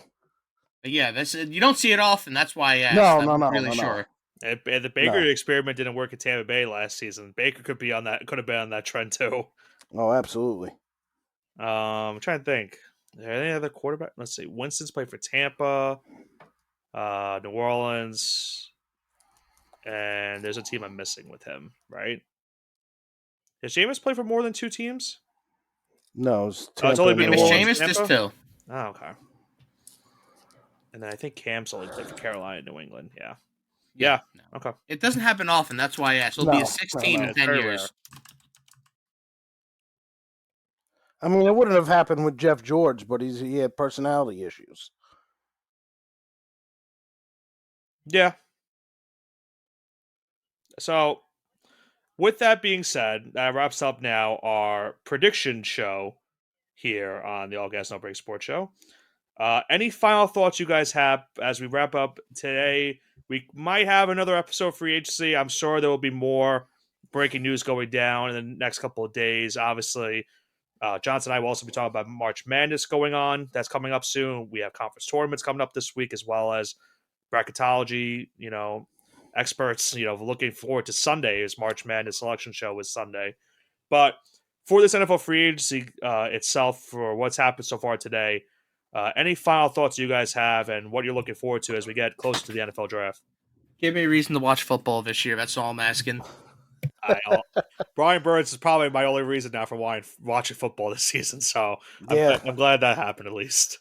But yeah, you don't see it often. That's why I asked. No, really sure. The Baker experiment didn't work at Tampa Bay last season. Baker could have been on that trend too. Oh, absolutely. I'm trying to think. Are there any other quarterback? Let's see. Winston's played for Tampa, New Orleans, and there's a team I'm missing with him, right? Has Jameis played for more than 2 teams? No, it's only been Jameis just 2. Oh, okay. And then I think Cam's only played for Carolina and New England. Yeah. No. Okay. It doesn't happen often. That's why I asked. It'll be a 6 team in 10 years. Rare. I mean, it wouldn't have happened with Jeff George, but he had personality issues. Yeah. So, with that being said, that wraps up now our prediction show here on the All Gas No Break Sports Show. Any final thoughts you guys have as we wrap up today? We might have another episode free agency. I'm sure there will be more breaking news going down in the next couple of days. Obviously, Johnson and I will also be talking about March Madness going on. That's coming up soon. We have conference tournaments coming up this week, as well as bracketology, experts, looking forward to Sunday. As March Madness selection show is Sunday. But for this NFL free agency itself, for what's happened so far today, any final thoughts you guys have and what you're looking forward to as we get closer to the NFL draft? Give me a reason to watch football this year. That's all I'm asking. Brian Burns is probably my only reason now for watching football this season. So I'm glad that happened at least.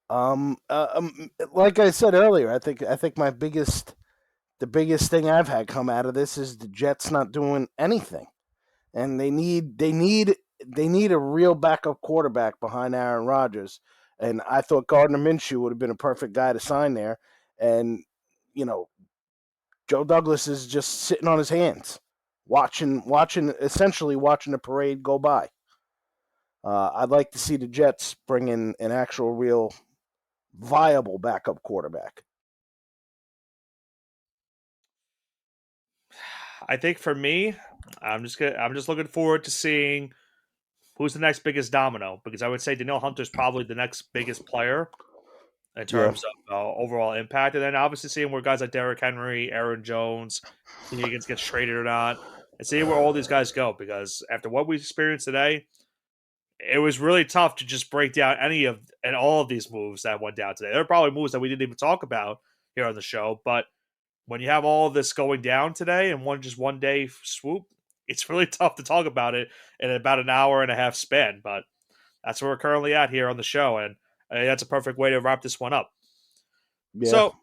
Like I said earlier, I think my biggest the biggest thing I've had come out of this is the Jets not doing anything, and they need a real backup quarterback behind Aaron Rodgers. And I thought Gardner Minshew would have been a perfect guy to sign there. And you know, Joe Douglas is just sitting on his hands, essentially watching the parade go by. I'd like to see the Jets bring in an actual, real, viable backup quarterback. I think for me, I'm just looking forward to seeing who's the next biggest domino, because I would say Danielle Hunter's probably the next biggest player in Yeah, terms of overall impact, and then obviously seeing where guys like Derrick Henry, Aaron Jones, T. Higgins gets traded or not, and seeing where all these guys go. Because after what we experienced today, it was really tough to just break down any of and all of these moves that went down today. There are probably moves that we didn't even talk about here on the show, but when you have all of this going down today in one day swoop, it's really tough to talk about it in about an hour and a half span. But that's where we're currently at here on the show, and that's a perfect way to wrap this one up. yeah, So,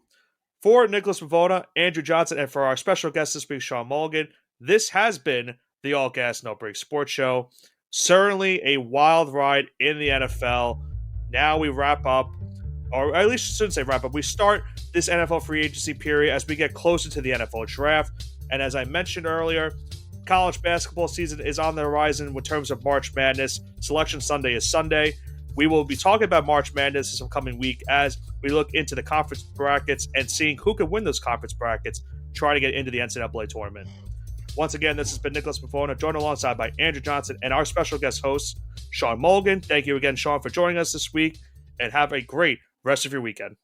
for Nicholas Pavona, Andrew Johnson, and for our special guest this week, Sean Mulligan, this has been the All Gas No Break Sports Show. Certainly a wild ride in the NFL. Now we wrap up, or at least I shouldn't say wrap up. We start this NFL free agency period as we get closer to the NFL draft. And as I mentioned earlier, college basketball season is on the horizon in terms of March Madness. Selection Sunday is Sunday. We will be talking about March Madness this upcoming week as we look into the conference brackets and seeing who can win those conference brackets, trying to get into the NCAA tournament. Once again, this has been Nicholas Pavona, joined alongside by Andrew Johnson and our special guest host, Sean Mulligan. Thank you again, Sean, for joining us this week, and have a great rest of your weekend.